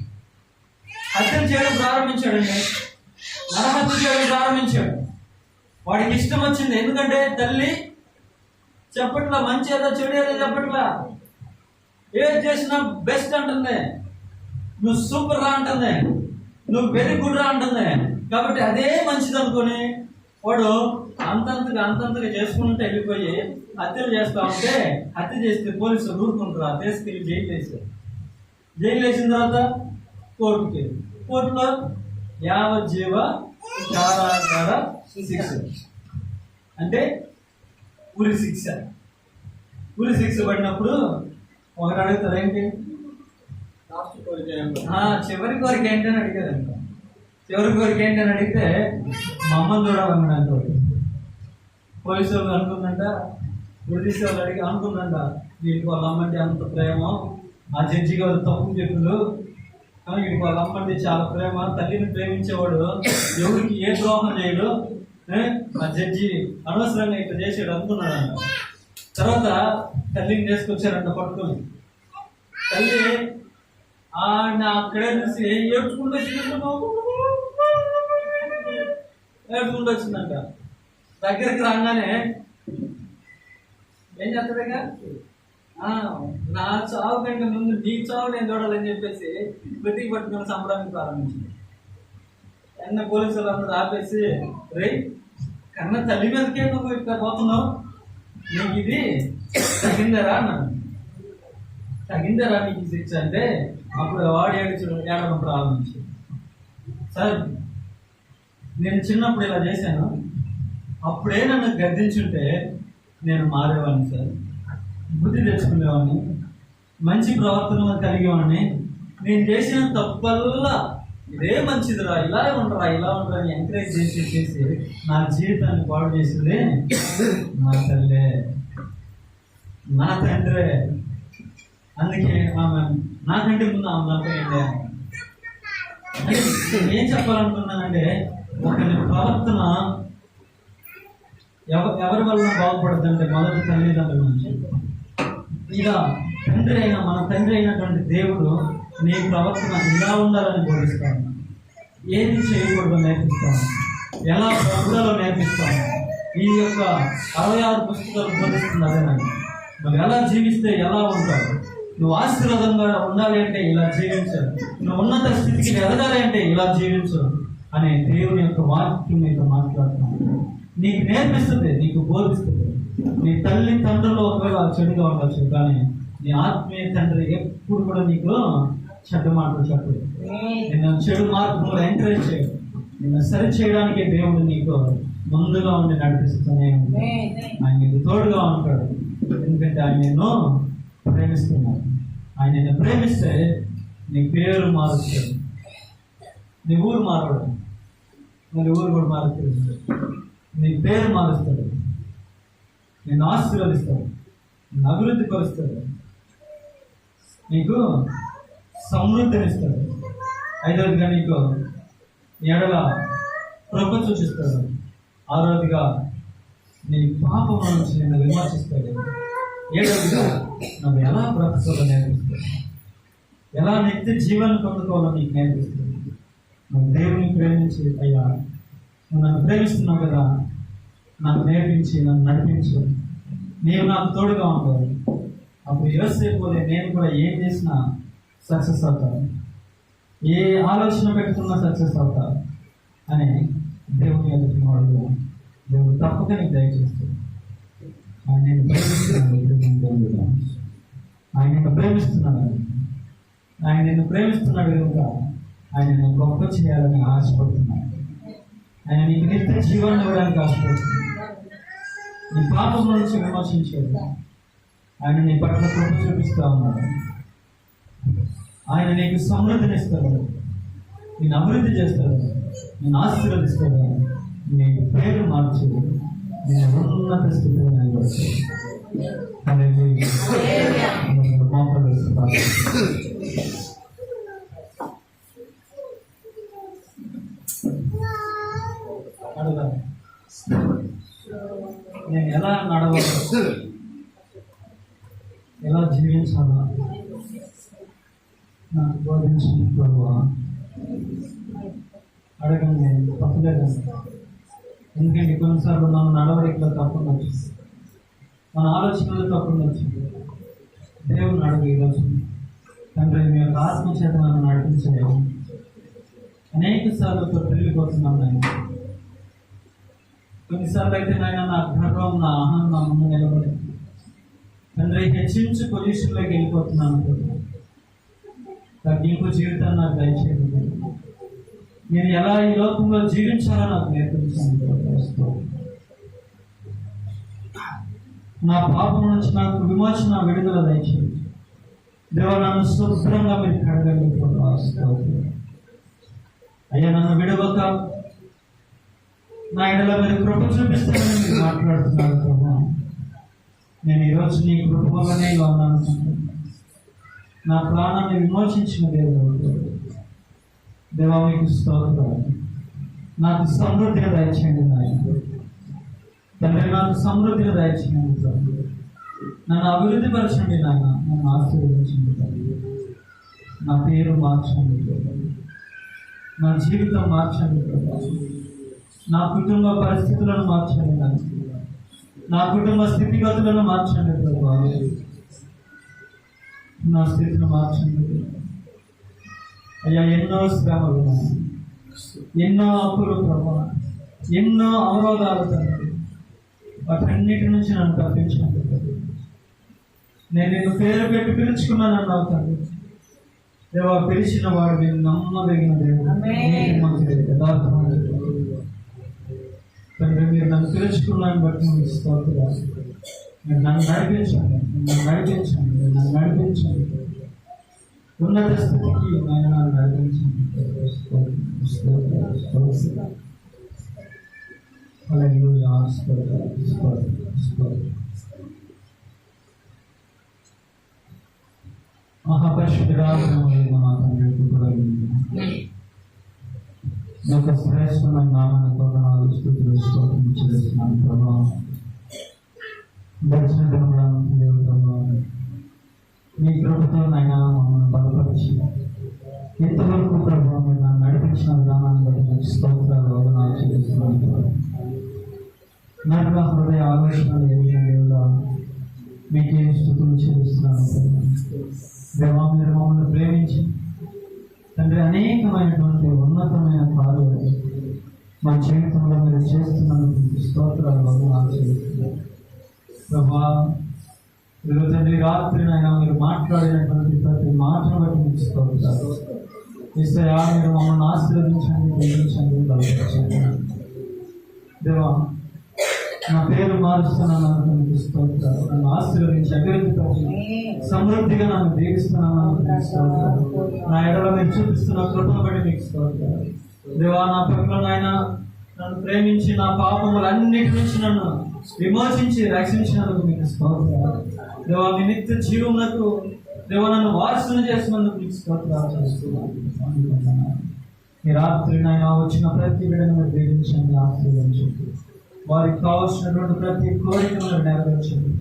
నరహత్య చేయడం ప్రారంభించాడు. వాడికి ఇష్టం వచ్చింది. ఎందుకంటే తల్లి చెప్పట్లా, మంచి ఏదో చెడు ఏదో చెప్పట్లా. ఏది చేసినా బెస్ట్ అంటుంది, నువ్వు సూపర్ రా అంటుంది, నువ్వు వెరీ గుడ్ రా అంటుంది. కాబట్టి అదే మంచిది అనుకొని వాడు అంతంతగా చేసుకుంటూ వెళ్ళిపోయి హత్యలు చేస్తా ఉంటే, హత్య చేస్తే పోలీసులు ఊరుకుంటారు. తీసుకెళ్ళి జైలు వేసిన తర్వాత కోర్టులో యావజ్జీవ కారాగార శిక్ష, అంటే ఉరి శిక్ష పడినప్పుడు ఒకరు అడుగుతారు, ఏంటి చివరి కోరిక ఏంటని అడిగారంట. చివరి కోరిక ఏంటని అడిగితే మా అమ్మని చూడాలన్నాడు. పోలీసు వాళ్ళు అనుకుందంట, ఉరిదీసే వాళ్ళు అడిగి అనుకుందంట, వీడికి వాళ్ళ అమ్మంటే అంత ప్రేమ, ఆ జడ్జి గారు తప్పు చెప్పులు, వీడికి వాళ్ళ అమ్మంటే చాలా ప్రేమ, తల్లిని ప్రేమించేవాడు ఎవరికి ఏ ద్రోహం చేయడు, ఆ జడ్జి అనవసరంగా ఇట్లా చేసాడు అనుకున్నాడంట. తర్వాత తల్లిని తీసుకొచ్చారంట పట్టుకొని. తల్లి అక్కడే చూసి ఏడ్చుకుంటూ వచ్చిందంట. దగ్గరికి రాగానే ఏం చేస్తాడుగా, నా చావు కంటే ముందు నీ చావు నేను చూడాలని చెప్పేసి వెతికి పట్టుకుని సంబరాన్ని ప్రారంభించింది. అన్న పోలీసులు అందరూ ఆపేసి, రే కన్న తల్లి మీదకే నువ్వు ఇక్కడ పోతున్నావు, నీకు ఇది తగిందరా అన్నాను. తగిందరా నీకు శిక్ష అంటే అప్పుడు వాడు ఏడవడం ప్రారంభించింది. సార్ నేను చిన్నప్పుడు ఇలా చేశాను, అప్పుడే నన్ను గద్దించుంటే నేను మారేవాడిని సార్, బుద్ధి తెచ్చుకునేవాడిని, మంచి ప్రవర్తన కలిగేవాడిని. నేను చేసిన తప్పల్లా ఇదే మంచిదిరా, ఇలా ఉండరా అని ఎంకరేజ్ చేసి నా జీవితాన్ని పాడు చేసింది నా తల్లే, నా తండ్రే. అందుకే ఆమె నాకంటే ముందు ఆమె నాతో ఏం చెప్పాలనుకున్నానంటే, ఒకరి ప్రవర్తన ఎవరి వల్ల బాగుపడుతుందంటే మొదటి తల్లిదండ్రుల నుంచి. ఇక మన తండ్రి అయినటువంటి దేవుడు నీ ప్రవర్తన ఇలా ఉండాలని బోధిస్తాను, ఏది చేయకూడదు నేర్పిస్తాను, ఎలా బ్రతుకులో నేర్పిస్తాను. ఈ యొక్క 66 పుస్తకాలు బోధిస్తుంది అదేనండి. నువ్వు ఎలా జీవిస్తే ఎలా ఉంటావు, నువ్వు ఆశీర్వాదంగా ఉండాలి అంటే ఇలా జీవించాలి, నువ్వు ఉన్నత స్థితికి ఎదగాలి అంటే ఇలా జీవించు అనే దేవుని యొక్క వాక్యం నీతో మాట్లాడుతున్నాను. నీకు నేర్పిస్తుంది, నీకు బోధిస్తుంది. నీ తల్లి తండ్రులు ఒకవేళ చెడుగా ఉండొచ్చు, కానీ నీ ఆత్మీయ తండ్రి ఎప్పుడు కూడా నీకు చెడ్డ మాటలు చెప్పడు, నిన్ను చెడు మార్గంలో ఎంకరేజ్ చేయడు. నిన్ను సరి చేయడానికి దేవుడు నీకు ముందుగా ఉండి నడిపిస్తూనే ఉంది. ఆయన నీకు తోడుగా ఉంటాడు, ఎందుకంటే ఆయన నిన్ను ప్రేమిస్తున్నాడు. ఆయన నిన్ను ప్రేమిస్తే నీ పేరు మారుస్తాడు, నీ ఊరు మారడు, నీ ఊరు కూడా మారుతుంది, నీ పేరు మారుస్తాడు, నిన్ను ఆశీర్వదిస్తాడు, నిన్ను అభివృద్ధి పరుస్తాడు. నీకు సమృద్ధినిస్తాడు. ఐదవదిగా నీకు ఎడల కృప సూచిస్తాడు. ఆరవదిగా నీ పాపం నుంచి నిన్ను విమర్శిస్తాడు. ఏడవదిగా నువ్వు ఎలా బ్రతకాలో నేర్పిస్తాడు. ఎలా నిత్య జీవనం పొందుకోవాలో నీకు నేర్పిస్తాడు. నువ్వు దేవుని ప్రేమించి, అయ్యా నువ్వు నన్ను ప్రేమిస్తున్నావు కదా, నన్ను నేర్పించి నన్ను నడిపించు, నీవు నాకు తోడుగా ఉంటావు. అప్పుడు యోసేపు వలె నేను కూడా ఏం చేసినా సక్సెస్ అవుతాను, ఏ ఆలోచన పెట్టుకున్నా సక్సెస్ అవుతా అని దేవుని ఎదుటివాడు దేవుడు తప్పక నీకు దయచేస్తాడు. ఆయన నేను ప్రేమిస్తున్నాడు, ఆయన నిన్ను ప్రేమిస్తున్నాడు, ఆయన నిన్ను ప్రేమిస్తున్నాడు కనుక ఆయన నిన్ను గొప్ప చేయాలని ఆశపడుతున్నాడు. ఆయన నీకు నిత్య జీవాన్ని ఇవ్వడానికి ఆశపడుతున్నాడు. నీ పాపం నుంచి విమర్శించాడు. ఆయన నీ పట్ల కృప చూపిస్తూ ఉన్నాడు. ఆయన నీకు సమృద్ధినిస్తాడు, నేను అభివృద్ధి చేస్తాడు, నేను ఆశీర్వదిస్తాడు, నీ పేరు మార్చి నేను ఉన్నత స్థితిలో నిలబడతాడు. నేను ఎలా నడవాలి, ఎలా జీవించాలా నాకు బోధించిన ప్రభువా అడగండి, తప్పలేదండి. ఎందుకంటే కొన్నిసార్లు మన నడవడికలో తప్పుండొచ్చు, మన ఆలోచనలు తప్పుండొచ్చు. దేవుని అడుగు ఈరోజు తండ్రి మీ యొక్క ఆత్మ చేత నన్ను నడిపించలేము. అనేక సార్లు వెళ్ళిపోతున్నాను నేను. కొన్నిసార్లు అయితే నాయన నా గర్వం, నా అహం నా ముందు నిలబడి తండ్రి హెచ్చించు పొజిషన్లోకి వెళ్ళిపోతున్నాను. తగ్గింపు జీవితాన్ని నాకు దయచేయండి. నేను ఎలా ఈ లోకంలో జీవించాలో నాకు నేర్పించాను. నా పాపం నుంచి నాకు విమోచన, విడుదల దయచేయండి. దేవా నన్ను శుభ్రంగా మీరు కడగండి. అయ్యా నన్ను విడవక నా ఎడల మీరు కృప చూపిస్తానని మీరు మాట్లాడుతున్నారు ప్రభా. నేను ఈరోజు నీ కృప వల్లనే ఉన్నాను. నా ప్రాణాన్ని విమోచించిన దేవుడు దేవా మీకు స్తోత్రాలు. నాకు సమృద్ధిగా దయచేయండి నాయన తండ్రి, నాకు సమృద్ధిగా దయచేయండి తండ్రి. నన్ను అభివృద్ధి పరచండి నాయన, నన్ను ఆశీర్వదించండి తండ్రి. నా పేరు మార్చండి ప్రభా, నా జీవితం మార్చండి ప్రభా, నా కుటుంబ పరిస్థితులను మార్చండి నాయన, నా కుటుంబ స్థితిగతులను మార్చండి ప్రభా, నా స్థితిని మార్చండి అయ్యా. ఎన్నో శ్రమలు, ఎన్నో అప్పులు ప్రభా, ఎన్నో అవరోధాలు తండ్రి, వాటన్నిటి నుంచి నన్ను తప్పించండి. నేను నిన్ను పేరు పెట్టి పిలుచుకున్నాను అన్నావు తండ్రి. దేవా పిలిచిన వాడు నేను నమ్మదగిన దేవుడు, యథార్థమైన తండ్రి. మీరు నన్ను పిలుచుకున్నాను బట్టి మీకు స్తోత్రాలు. మీరు నన్ను నడిపించండి, నన్ను నడిపించండి, నన్ను నడిపించండి. ఉన్నత స్థితికి నేను నన్ను నడిపించండి. మహాపరిశుద్ధుడా యొక్క శ్రేష్టమైన నామాన్ని కొందనాలు స్తుతులు స్తోత్రం చేస్తున్నాను ప్రభా. దర్శన దేవుడు ప్రభా, మీ కృపతో నైనా మమ్మల్ని బలపరిచి ఇంతవరకు ప్రభావ మీరు నన్ను నడిపించిన విధానాన్ని బట్టి మీకు స్తోత్రాలు వందనాలు చెల్లిస్తున్నాను ప్రభా. నాకు హృదయ ఆలోచనలు ఏదైనా దేవుడా మీకే స్తుతులు చెల్లిస్తున్నాను ప్రభా. దేవా మీరు మమ్మల్ని ప్రేమించి తండ్రి అనేకమైనటువంటి ఉన్నతమైన కార్యాలు మా జీవితంలో మీరు చేస్తున్నందుకు స్తోత్రాలు వందనాలు చెల్లిస్తున్నాను ప్రభా. ఈరోజు తండ్రి రాత్రినైనా మీరు మాట్లాడినటువంటి ప్రతి మాటను బట్టి మీకు స్తోత్రాలు. యేసయ్యా మీరు మమ్మల్ని ఆశీర్వదించండి, దీవించండి, బలపరచండి. దేవా నా పేరు మారుస్తున్నాను మీకు స్తోత్రాలు. నన్ను ఆశీర్వదించి అభివృద్ధి సమృద్ధిగా నన్ను దీవిస్తున్నాను మీకు స్తోత్రాలు. నా ఎడల మీరు చూపిస్తున్న కృపను బట్టి మీకు స్తోత్రాలు. దేవా నా పట్ల నాయన నన్ను ప్రేమించి నా పాపములన్నిటి నుంచి నన్ను విమోచించి రక్షించినందుకు మీకు స్తోత్రాలు. దేవా మీ నిత్య జీవమునకు దేవ నన్ను వారసుని చేసినందుకు మీకు స్తోత్రాలు చేస్తున్నాను. ఈ రాత్రి నాయన వచ్చిన ప్రతి బిడ్డను మీరు దీవించండి, ఆశీర్వదించండి. వారికి కావాల్సినటువంటి ప్రతి కోరికలను నెరవేర్చండి.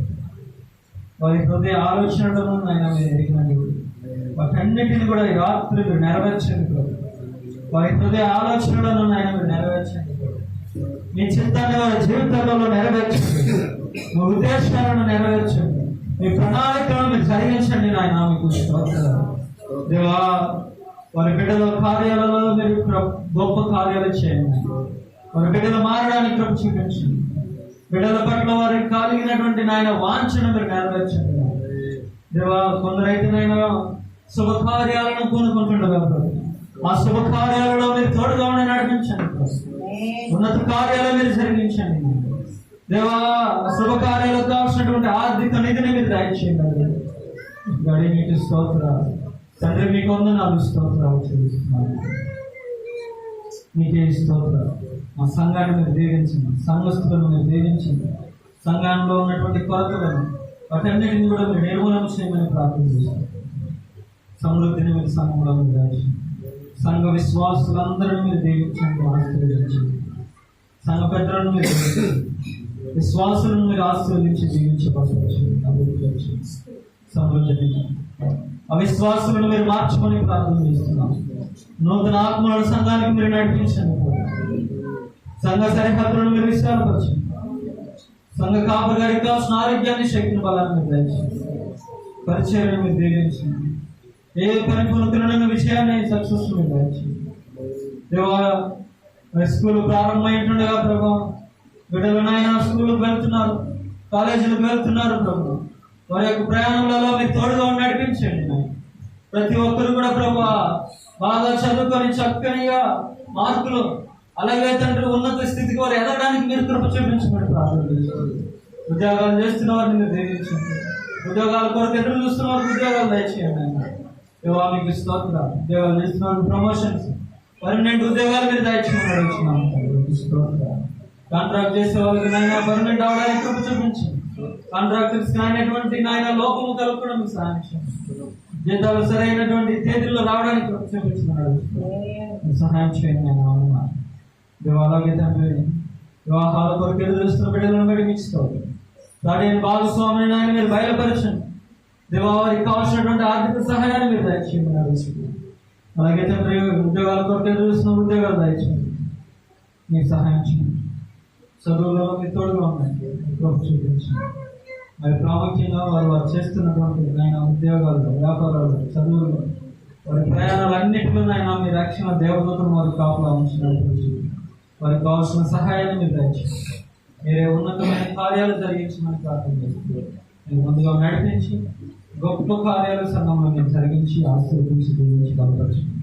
వారి హృదయ ఆలోచనలను ఆయన మీరు ఎరిగినండి. వాటన్నిటిని కూడా ఈ రాత్రి మీరు నెరవేర్చండి. వారి హృదయ ఆలోచనలను ఆయన మీరు నెరవేర్చండి. మీ చిత్తాన్ని వారి జీవితాలలో నెరవేర్చండి. మీ ఉద్దేశాలను నెరవేర్చండి. మీ ప్రణాళికలను మీరు జరిగించండి. నాయన మీకు స్తోత్రాలు. దేవా వారి బిడ్డల కార్యాలలో మీరు గొప్ప కార్యాలు చేయండి. వారి బిడ్డలు మారడానికి కృప చూపించండి. బిడ్డల పట్ల వారికి కలిగినటువంటి నాయన వాంఛను మీరు నెరవేర్చండి. దేవా కొందరైతే నాయన శుభకార్యాలను పూనుకుంటుండగా ఆ శుభకార్యాలలో మీరు తోడుగా ఉండి నడిపించండి. ఉన్నత కార్యాలు మీరు జరిగించండి. దేవా శుభకార్యాలకు కావాల్సినటువంటి ఆర్థిక నిధిని మీరు దయచేయండి. గడి మీకు స్తోత్రాలు తండ్రి, మీకు వందనాలు స్తోత్రాలు చెల్లిస్తున్నాను. మీకే స్తోత్రాలు. మా సంఘాన్ని మీరు దీవించండి, సంఘస్థులను మీరు దీవించండి. సంఘంలో ఉన్నటువంటి కొరతలను వాటన్నిటిని కూడా మీరు నిర్మూలన చేయమని ప్రార్థిస్తున్నాను. సమృద్ధిని మీరు సంఘంలో మీరు దాచింది. సంఘ విశ్వాసులందరినీ మీరు దీవించండి, ఆశీర్వదించండి. సంఘ పెద్దలను మీరు విశ్వాసులను మీరు ఆశీర్వదించి దీవించబడుతుంది. అభివృద్ధి సమృద్ధిని అవిశ్వాసులను మీరు మార్చుకొని ప్రార్థన చేస్తున్నాం. నూతన ఆత్మల సంఘానికి మీరు నడిపించండి. సంఘ సరిహద్దులను మీరు విశాలపరచండి. సంఘ కాపురు గారికి కావాల్సిన ఆరోగ్యాన్ని, శక్తిని, బలాన్ని మీరు దయచేయండి. పరిచయాన్ని మీరు దీవించండి. ఏ పని పొందుతున్న విషయాన్ని సక్సెస్ మీరు దయచేయండి. దేవా స్కూల్ ప్రారంభమైంటుండగా ప్రభు బిడ్డలునైనా స్కూల్కి వెళ్తున్నారు, కాలేజీలకు వెళ్తున్నారు ప్రభు. వారి యొక్క ప్రయాణంలో మీరు తోడుగా నడిపించండి. ప్రతి ఒక్కరు కూడా ప్రభు బాగా చదువుకొని చక్కనిగా మార్కులు, అలాగే తండ్రి ఉన్నత స్థితికి వారు ఎదగడానికి మీరు కృప చూపించమని ప్రార్థన చేయండి. ఉద్యోగాలు చేస్తున్న వారిని మీరు దీవించండి. ఉద్యోగాల కొరకు ఎదురు చూస్తున్న వారికి ఉద్యోగాలు దయచేయండి. దేవా మీకు స్తోత్రాలు. ఉద్యోగాలు చేస్తున్న వారికి ప్రమోషన్స్, పర్మనెంట్ ఉద్యోగాలు మీరు దయచేయమని అడుగుతున్నాను. స్తోత్రాలు. కాంట్రాక్ట్ చేసే వాళ్ళకి నాయన పర్మనెంట్ అవడానికి కృప చూపించండి. కాంట్రాక్టర్స్ అయినటువంటి నాయన లోపము కలుపుకోవడం మీకు సహాయం చేయండి. జీతాలు సరైనటువంటి తేదీల్లో రావడానికి కృప చూపించమని సహాయం చేయండి. అలాగే తండ్రి వివాహాల కొరకు ఎదురు చూస్తున్న బిడ్డలను బట్టి మీకు స్తోత్రం. దాని భాగస్వామిని ఆయన మీరు బయలుపరచండి. దేవా వారికి కావాల్సినటువంటి ఆర్థిక సహాయాన్ని మీరు దయచేయండి. అలాగే తండ్రి ఉద్యోగాల కొరకు ఎదురు చూస్తున్న ఉద్యోగాలు దయచేయండి. మీకు సహాయం చేయండి. చదువులలో మీరు తోడుగా ఉండండి, చూపించండి. మరి ప్రాముఖ్యంగా వారు చేస్తున్నటువంటి ఆయన ఉద్యోగాలు, వ్యాపారాలు, చదువులు, వారి ప్రయాణాలన్నింటిలో ఆయన మీ రక్షణ దేవదూతను వారి కాపులా ఉంచినప్పుడు వారికి కావాల్సిన సహాయాన్ని మీరు దయచేయండి. మీరే ఉన్నతమైన కార్యాలు జరిగించమని ప్రార్థన చేస్తుంది. మీరు ముందుగా నడిపించి గొప్ప కార్యాలు సంఘంలో మీరు జరిగించి ఆశీర్వదించి దీవించి బలపరచండి.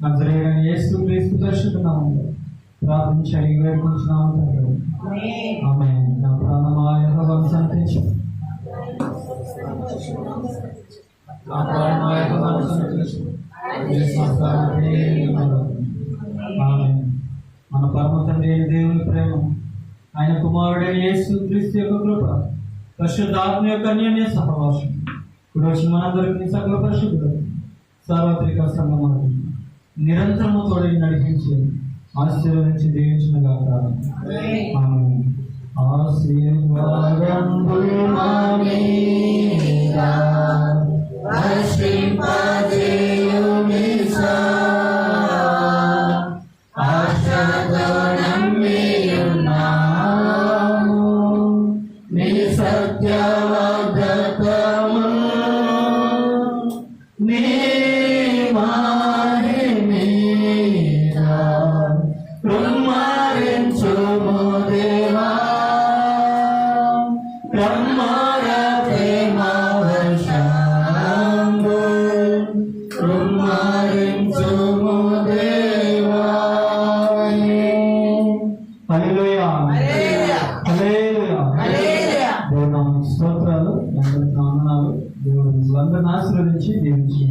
నాకు జరిగిన యేసు క్రీస్తు పరిశుద్ధ నామములో ప్రార్థించి అడిగి వేడుకుంటున్నాము తండ్రి. ఆమేన్. నా ప్రాణమా యెహోవాను స్తుతించు. నా ప్రాణమా యెహోవాను స్తుతించు. ఆమేన్. మన పరమ తండ్రి అయిన దేవుని ప్రేమ, ఆయన కుమారుడైన యేసు క్రీస్తు యొక్క కృప, పరిశుద్ధాత్మ యొక్క అన్యోన్య సహవాసం ఇప్పుడు వచ్చి మనందరికీ సకల పరిశుద్ధులు సార్వత్రిక సంగమాన్ని నిరంతరము తోడి నడిపించి ఆశీర్వదించి దీవించిన గాక. ఆమేన్. స్తోత్రాలు. వందనాలు. దేవుడు ఆశీర్వదించి దీవించి